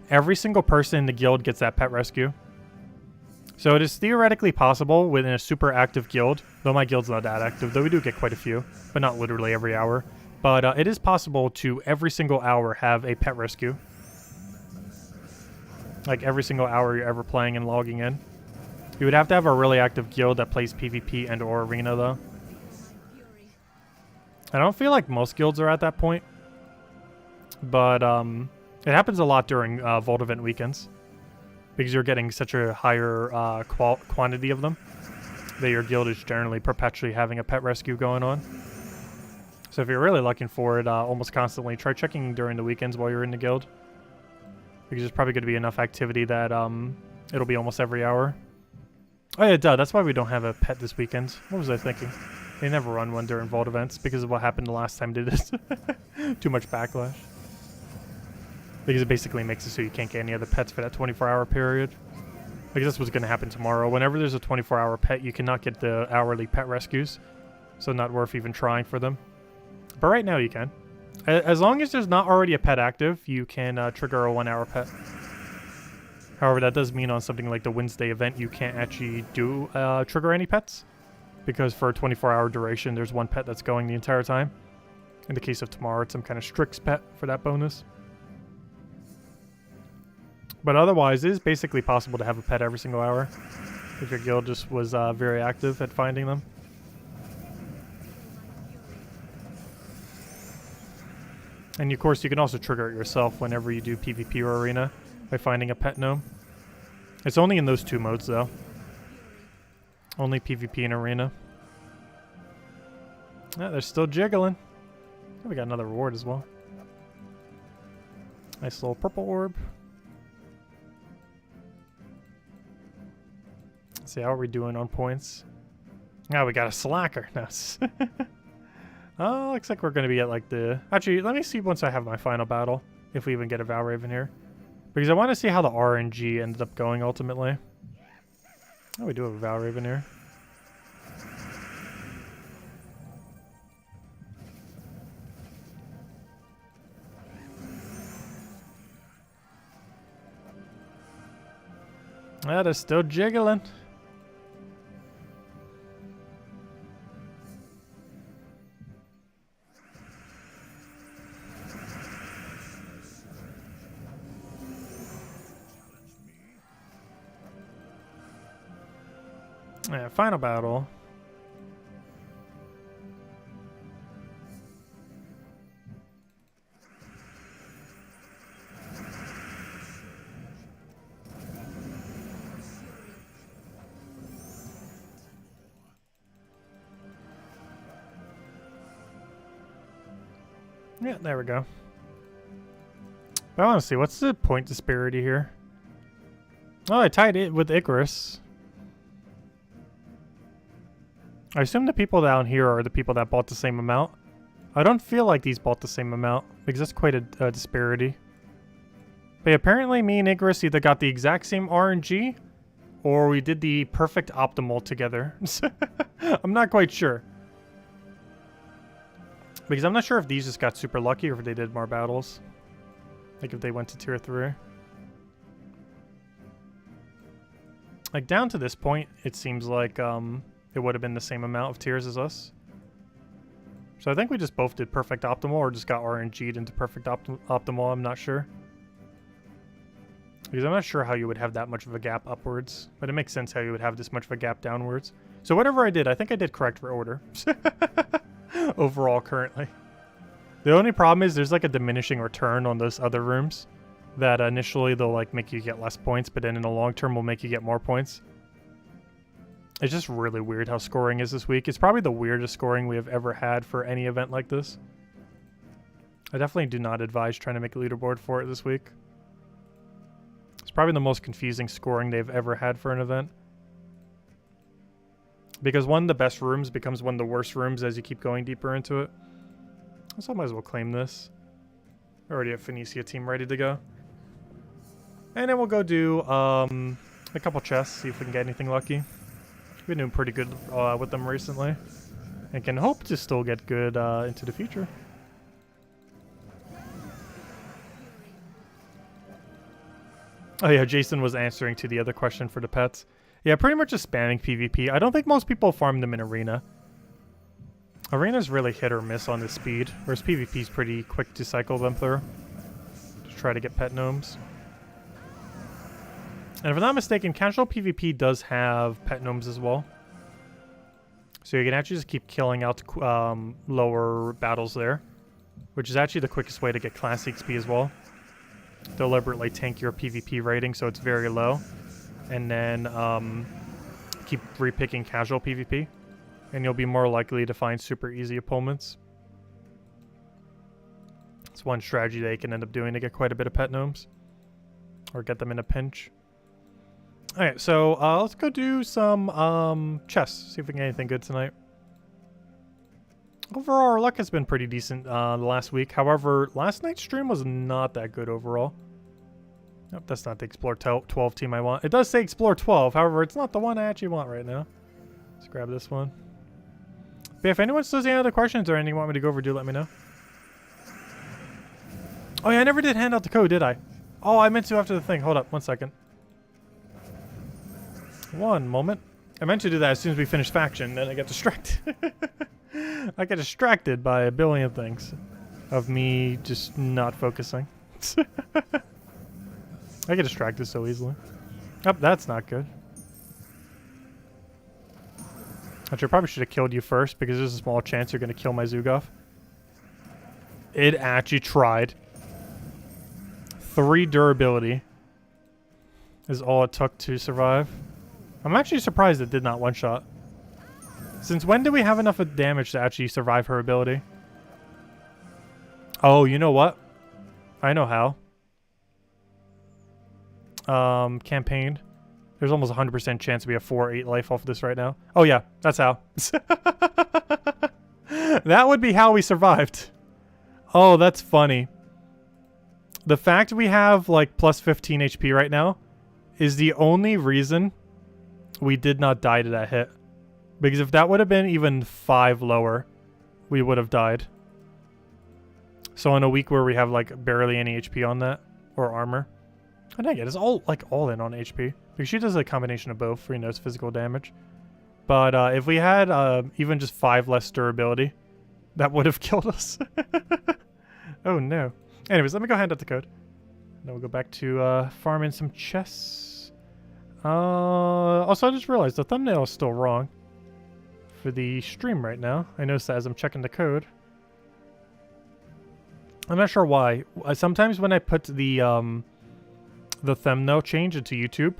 every single person in the guild gets that pet rescue. So it is theoretically possible within a super active guild, though my guild's not that active, though we do get quite a few, but not literally every hour. But it is possible to every single hour have a pet rescue. Like every single hour you're ever playing and logging in. You would have to have a really active guild that plays PvP and or arena though. I don't feel like most guilds are at that point. But it happens a lot during Vault event weekends. Because you're getting such a higher quantity of them. that your guild is generally perpetually having a pet rescue going on. So if you're really looking for it almost constantly, try checking during the weekends while you're in the guild. Because there's probably going to be enough activity that it'll be almost every hour. Oh yeah, duh, that's why we don't have a pet this weekend. What was I thinking? They never run one during Vault events because of what happened the last time they did it. Too much backlash. Because it basically makes it so you can't get any other pets for that 24-hour period. Because that's what's going to happen tomorrow. Whenever there's a 24-hour pet, you cannot get the hourly pet rescues. So not worth even trying for them. But right now you can. As long as there's not already a pet active, you can trigger a 1-hour pet. However, that does mean on something like the Wednesday event, you can't actually do trigger any pets. Because for a 24-hour duration, there's one pet that's going the entire time. In the case of tomorrow, it's some kind of Strix pet for that bonus. But otherwise, it is basically possible to have a pet every single hour. If your guild just was very active at finding them. And of course, you can also trigger it yourself whenever you do PvP or Arena by finding a pet gnome. It's only in those two modes, though. Only PvP and Arena. Yeah, they're still jiggling. Oh, we got another reward as well. Nice little purple orb. Let's see, how are we doing on points? Oh, we got a slacker. Nice. Oh, looks like we're going to be at like the... Actually, let me see once I have my final battle. If we even get a Valraven here. Because I want to see how the RNG ended up going ultimately. Oh, we do have a Valraven here. Yeah, they're still jiggling. Yeah, final battle. Yeah, there we go. But I want to see, what's the point disparity here? Oh, I tied it with Icarus. I assume the people down here are the people that bought the same amount. I don't feel like these bought the same amount, because that's quite a disparity. But apparently me and Icarus either got the exact same RNG, or we did the perfect optimal together. I'm not quite sure. Because I'm not sure if these just got super lucky, or if they did more battles. Like if they went to tier 3. Like down to this point, it seems like it would have been the same amount of tiers as us. So I think we just both did perfect optimal, or just got RNG'd into perfect optimal, I'm not sure. Because I'm not sure how you would have that much of a gap upwards. But it makes sense how you would have this much of a gap downwards. So whatever I did, I think I did correct for order. Overall, currently. The only problem is there's like a diminishing return on those other rooms. That initially they'll like make you get less points, but then in the long term will make you get more points. It's just really weird how scoring is this week. It's probably the weirdest scoring we have ever had for any event like this. I definitely do not advise trying to make a leaderboard for it this week. It's probably the most confusing scoring they've ever had for an event. Because one of the best rooms becomes one of the worst rooms as you keep going deeper into it. So I might as well claim this. I already have Phoenicia team ready to go. And then we'll go do a couple chests, see if we can get anything lucky. We've been doing pretty good with them recently. And can hope to still get good into the future. Oh yeah, Jason was answering to the other question for the pets. Yeah, pretty much just spamming PvP. I don't think most people farm them in Arena. Arena's really hit or miss on the speed, whereas PvP's pretty quick to cycle them through. Just try to get pet gnomes. And if I'm not mistaken, casual PvP does have pet gnomes as well. So you can actually just keep killing out lower battles there. Which is actually the quickest way to get class XP as well. Deliberately tank your PvP rating so it's very low. And then keep repicking casual PvP, and you'll be more likely to find super easy opponents. It's one strategy they can end up doing to get quite a bit of pet gnomes, or get them in a pinch. Alright, so let's go do some chess, see if we can get anything good tonight. Overall, our luck has been pretty decent the last week. However, last night's stream was not that good overall. Nope, that's not the Explore 12 team I want. It does say Explore 12, however, it's not the one I actually want right now. Let's grab this one. But yeah, if anyone still has any other questions or anything you want me to go over, do let me know. Oh yeah, I never did hand out the code, did I? Oh, I meant to after the thing. Hold up, 1 second. One moment. I meant to do that as soon as we finish faction, then I get distracted. I get distracted by a billion things of me just not focusing. I get distracted so easily. Oh, that's not good. Actually, I probably should have killed you first because there's a small chance you're going to kill my Zugov. It actually tried. 3 durability is all it took to survive. I'm actually surprised it did not one-shot. Since when do we have enough of damage to actually survive her ability? Oh, you know what? I know how. Campaign. There's almost 100% chance we have 4 or 8 life off of this right now. Oh yeah, that's how. That would be how we survived. Oh, that's funny. The fact we have like plus 15 HP right now is the only reason we did not die to that hit. Because if that would have been even 5 lower, we would have died. So in a week where we have like barely any HP on that, or armor. I think it is all in on HP. Because she does a combination of both, you know, it's physical damage. But if we had even just 5 less durability, that would have killed us. Oh no. Anyways, let me go hand out the code. Then we'll go back to farming some chests. Also, I just realized the thumbnail is still wrong for the stream right now. I noticed that as I'm checking the code. I'm not sure why. Sometimes when I put the thumbnail change into YouTube,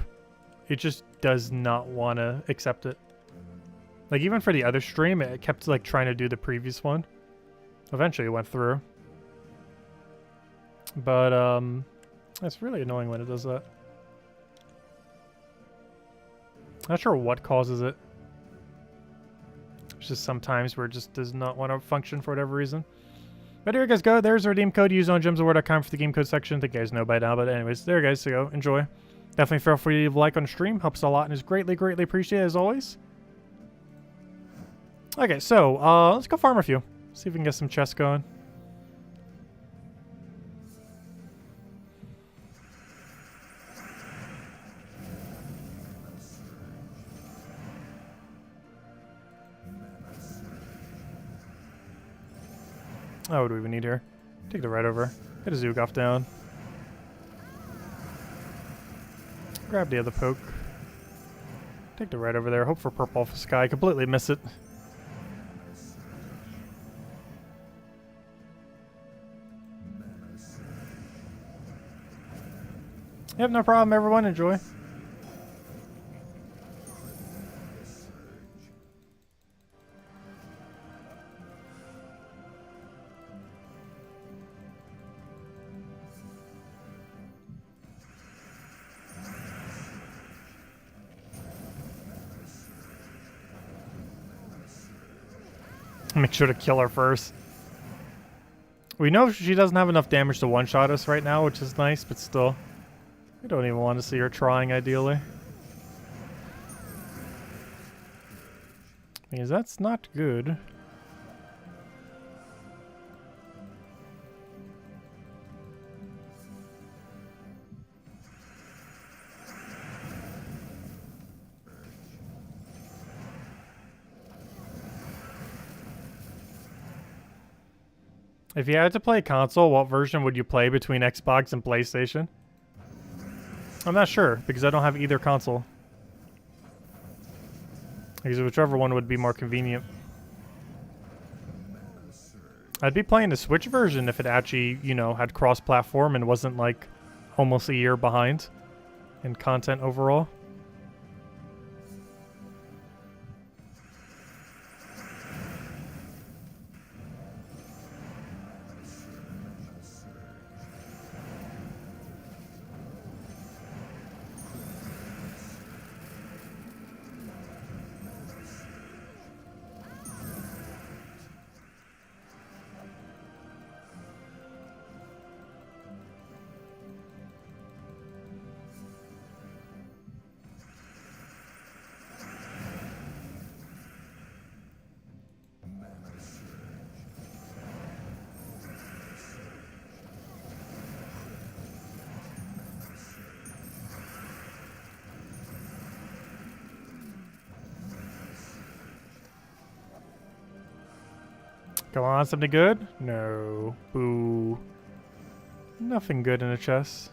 it just does not want to accept it. Like even for the other stream, it kept like trying to do the previous one. Eventually it went through. But it's really annoying when it does that. Not sure what causes it. It's just sometimes where it just does not want to function for whatever reason. But here you guys go. There's a redeem code used on gemsofwar.com for the game code section. I think you guys know by now. But anyways, there you guys go. Enjoy. Definitely feel free to leave a like on the stream. Helps a lot and is greatly, greatly appreciated as always. Okay, so let's go farm a few. See if we can get some chests going. Oh, what do we even need here? Take the right over. Get a Zugov down. Grab the other poke. Take the right over there. Hope for purple off the sky. Completely miss it. Yep, no problem, everyone. Enjoy. Make sure to kill her first. We know she doesn't have enough damage to one-shot us right now, which is nice, but still. We don't even want to see her trying, ideally. Because that's not good. If you had to play console, what version would you play between Xbox and PlayStation? I'm not sure, because I don't have either console. Because whichever one would be more convenient. I'd be playing the Switch version if it actually, you know, had cross-platform and wasn't, like, almost a year behind in content overall. Come on, something good? No. Boo. Nothing good in the chest.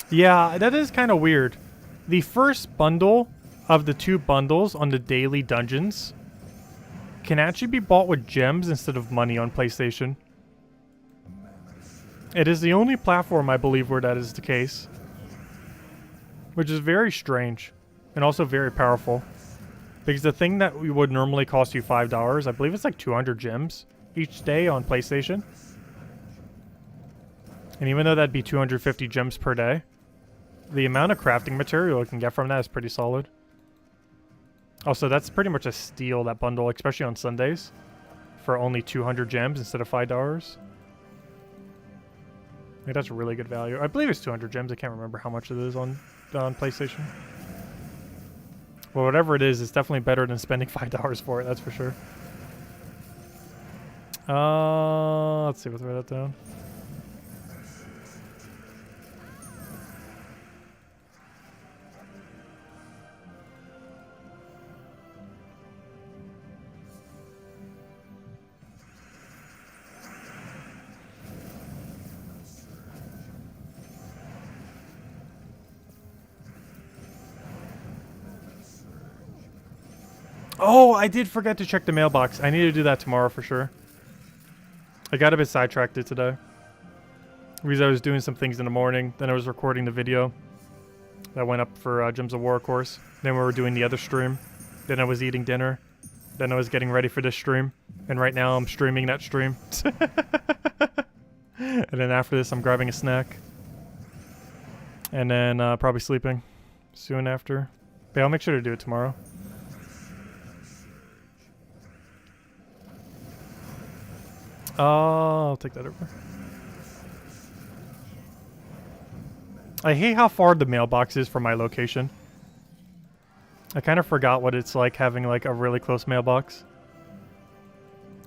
Yeah, that is kind of weird. The first bundle of the 2 bundles on the daily dungeons can actually be bought with gems instead of money on PlayStation. It is the only platform, I believe, where that is the case. Which is very strange. And also very powerful. Because the thing that would normally cost you $5, I believe it's like 200 gems each day on PlayStation. And even though that'd be 250 gems per day, the amount of crafting material you can get from that is pretty solid. Also, that's pretty much a steal, that bundle, especially on Sundays, for only 200 gems instead of $5. I think that's really good value. I believe it's 200 gems. I can't remember how much it is on PlayStation. Well, whatever it is, it's definitely better than spending $5 for it, that's for sure. Let's see, we'll throw that down. Oh, I did forget to check the mailbox. I need to do that tomorrow for sure. I got a bit sidetracked today. Because I was doing some things in the morning. Then I was recording the video that went up for Gems of War, of course. Then we were doing the other stream. Then I was eating dinner. Then I was getting ready for this stream. And right now I'm streaming that stream. And then after this I'm grabbing a snack. And then probably sleeping soon after. But yeah, I'll make sure to do it tomorrow. I'll take that over. I hate how far the mailbox is from my location. I kind of forgot what it's like having like a really close mailbox.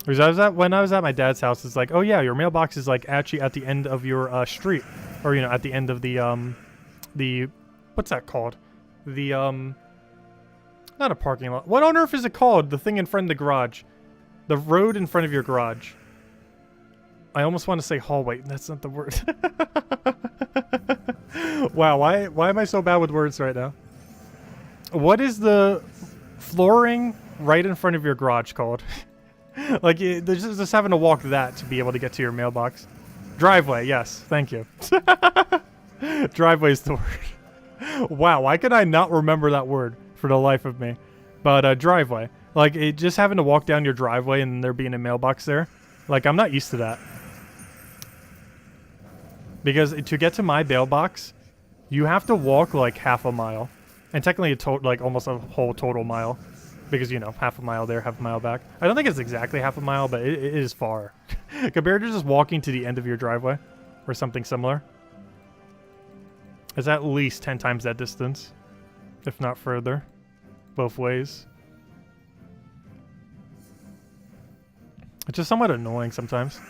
Because when I was at my dad's house, it's like, oh yeah, your mailbox is like actually at the end of your street, or you know, at the end of the what's that called? The not a parking lot. What on earth is it called? The thing in front of the garage, the road in front of your garage. I almost want to say hallway. That's not the word. Wow, why am I so bad with words right now? What is the flooring right in front of your garage called? Like, just having to walk that to be able to get to your mailbox. Driveway, yes. Thank you. Driveway is the word. Wow, why could I not remember that word for the life of me? But driveway. Like, just having to walk down your driveway and there being a mailbox there. Like, I'm not used to that. Because to get to my mailbox, you have to walk like half a mile. And technically like almost a whole total mile. Because, you know, half a mile there, half a mile back. I don't think it's exactly half a mile, but it is far. Compared to just walking to the end of your driveway. Or something similar. It's at least 10 times that distance. If not further. Both ways. It's just somewhat annoying sometimes.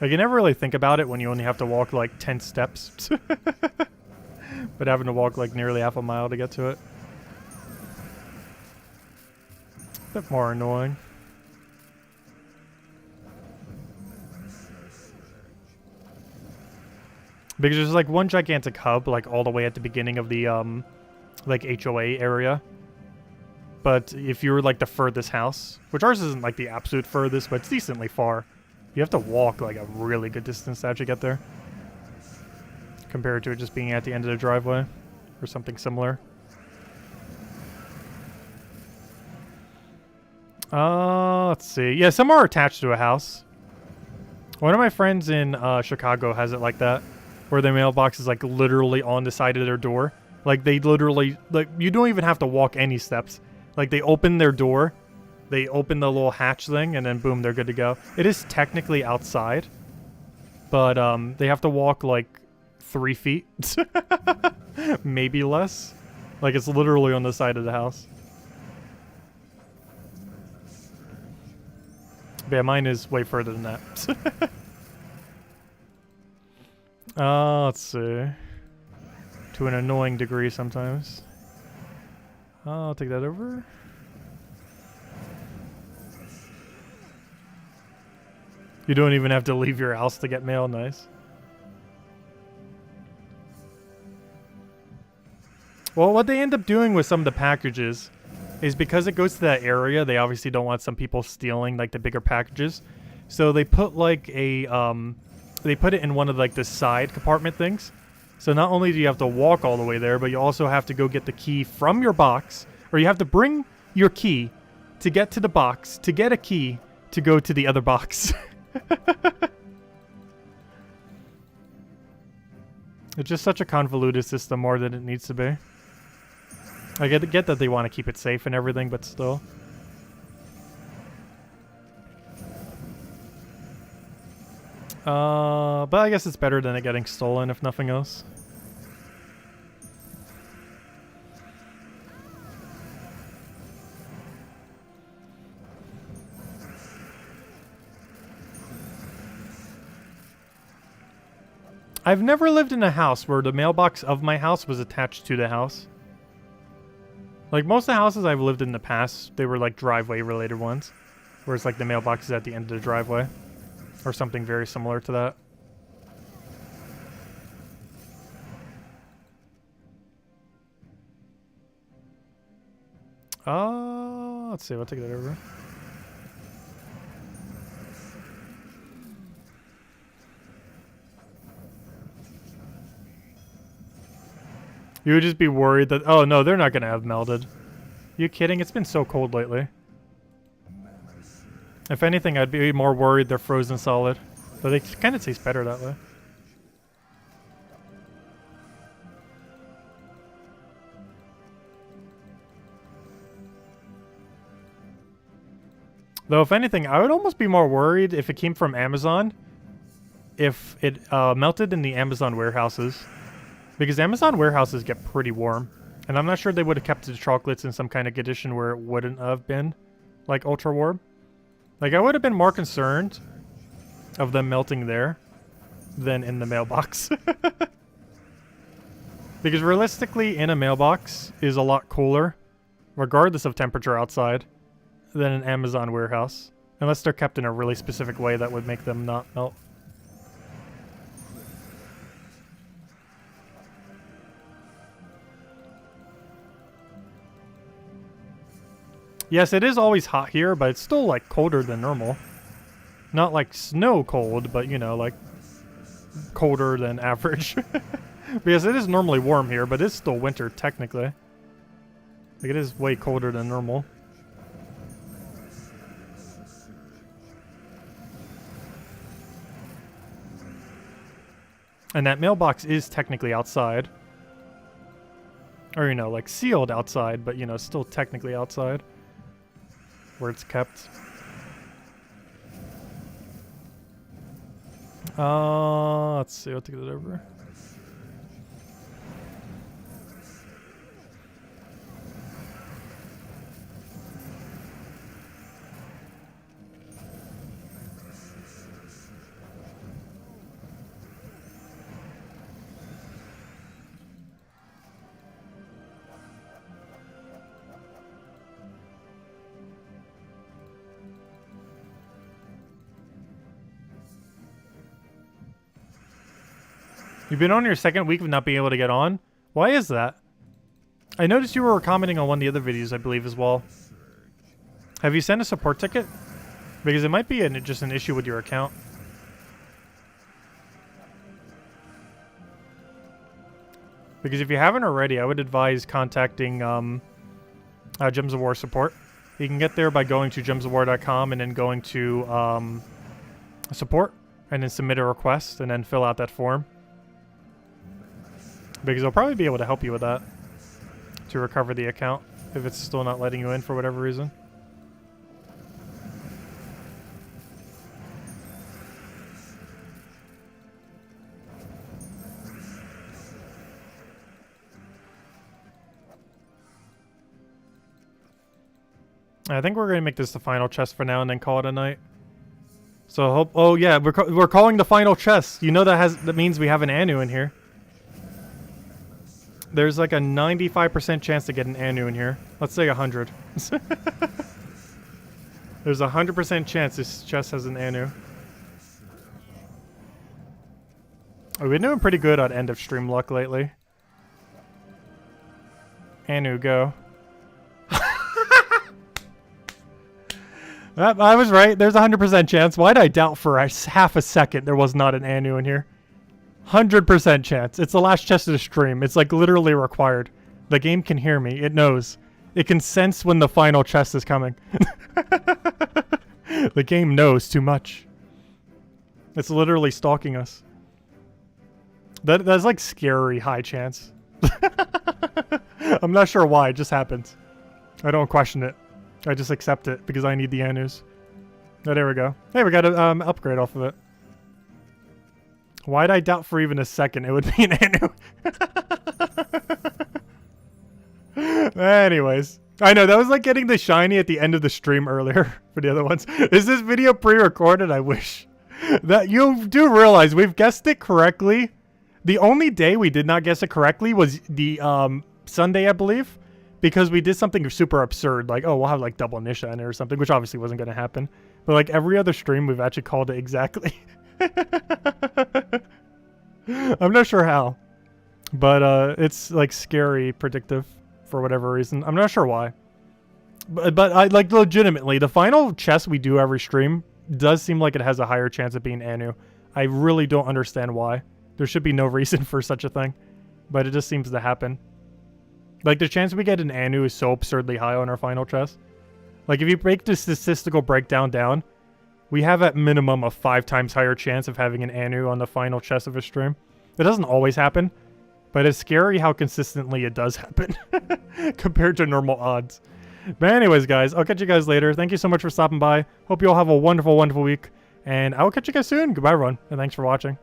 Like, you never really think about it when you only have to walk like 10 steps. But having to walk like nearly half a mile to get to it. A bit more annoying. Because there's like one gigantic hub like all the way at the beginning of the like HOA area. But if you're like the furthest house, which ours isn't like the absolute furthest, but it's decently far. You have to walk like a really good distance to actually get there. Compared to it just being at the end of the driveway. Or something similar. Let's see. Yeah, some are attached to a house. One of my friends in Chicago has it like that. Where their mailbox is like literally on the side of their door. Like they literally, like you don't even have to walk any steps. Like they open their door. They open the little hatch thing, and then boom, they're good to go. It is technically outside, but they have to walk like 3 feet, maybe less. Like it's literally on the side of the house. But yeah, mine is way further than that. Let's see. To an annoying degree sometimes. I'll take that over. You don't even have to leave your house to get mail. Nice. Well, what they end up doing with some of the packages is because it goes to that area, they obviously don't want some people stealing like the bigger packages. So they put like a, they put it in one of like the side compartment things. So not only do you have to walk all the way there, but you also have to go get the key from your box, or you have to bring your key to get to the box, to get a key to go to the other box. It's just such a convoluted system more than it needs to be. I get that they want to keep it safe and everything, but still. But I guess it's better than it getting stolen, if nothing else. I've never lived in a house where the mailbox of my house was attached to the house. Like, most of the houses I've lived in the past, they were like driveway-related ones. Where it's like the mailbox is at the end of the driveway. Or something very similar to that. Let's see, I'll take that over. You would just be worried that, oh no, they're not going to have melted. You kidding? It's been so cold lately. If anything, I'd be more worried they're frozen solid. But they kind of taste better that way. Though, if anything, I would almost be more worried if it came from Amazon. If it melted in the Amazon warehouses. Because Amazon warehouses get pretty warm. And I'm not sure they would have kept the chocolates in some kind of condition where it wouldn't have been, like, ultra warm. Like, I would have been more concerned of them melting there than in the mailbox. Because realistically, in a mailbox is a lot cooler, regardless of temperature outside, than an Amazon warehouse. Unless they're kept in a really specific way that would make them not melt. Yes, it is always hot here, but it's still, like, colder than normal. Not like snow cold, but, you know, like, colder than average. Because it is normally warm here, but it's still winter, technically. Like, it is way colder than normal. And that mailbox is technically outside. Or, you know, like, sealed outside, but, you know, still technically outside. Where it's kept. Let's see, I'll take that over. You've been on your second week of not being able to get on? Why is that? I noticed you were commenting on one of the other videos, I believe, as well. Have you sent a support ticket? Because it might be just an issue with your account. Because if you haven't already, I would advise contacting Gems of War support. You can get there by going to gemsofwar.com and then going to support and then submit a request and then fill out that form. Because they'll probably be able to help you with that. To recover the account. If it's still not letting you in for whatever reason. I think we're going to make this the final chest for now and then call it a night. So hope. Oh yeah, we're calling the final chest. You know that means we have an Anu in here. There's like a 95% chance to get an Anu in here. Let's say 100. There's a 100% chance this chest has an Anu. We've been doing pretty good on end of stream luck lately. Anu, go. I was right. There's a 100% chance. Why'd I doubt for half a second there was not an Anu in here? 100% chance. It's the last chest of the stream. It's like literally required. The game can hear me. It knows. It can sense when the final chest is coming. The game knows too much. It's literally stalking us. That's like scary high chance. I'm not sure why. It just happens. I don't question it. I just accept it because I need the Anus. Oh, there we go. Hey, we got an upgrade off of it. Why'd I doubt for even a second it would be an Anu? Anyways. I know, that was like getting the shiny at the end of the stream earlier for the other ones. Is this video pre-recorded? I wish. That you do realize we've guessed it correctly. The only day we did not guess it correctly was the Sunday, I believe. Because we did something super absurd, like, oh, we'll have like double Nisha in it or something, which obviously wasn't going to happen. But like every other stream, we've actually called it exactly. I'm not sure how. But it's like scary predictive for whatever reason. I'm not sure why. But I like legitimately, the final chest we do every stream does seem like it has a higher chance of being Anu. I really don't understand why. There should be no reason for such a thing. But it just seems to happen. Like, the chance we get an Anu is so absurdly high on our final chest. Like, if you break the statistical breakdown down, we have at minimum a 5 times higher chance of having an Anu on the final chest of a stream. It doesn't always happen, but it's scary how consistently it does happen compared to normal odds. But anyways, guys, I'll catch you guys later. Thank you so much for stopping by. Hope you all have a wonderful, wonderful week, and I will catch you guys soon. Goodbye, everyone, and thanks for watching.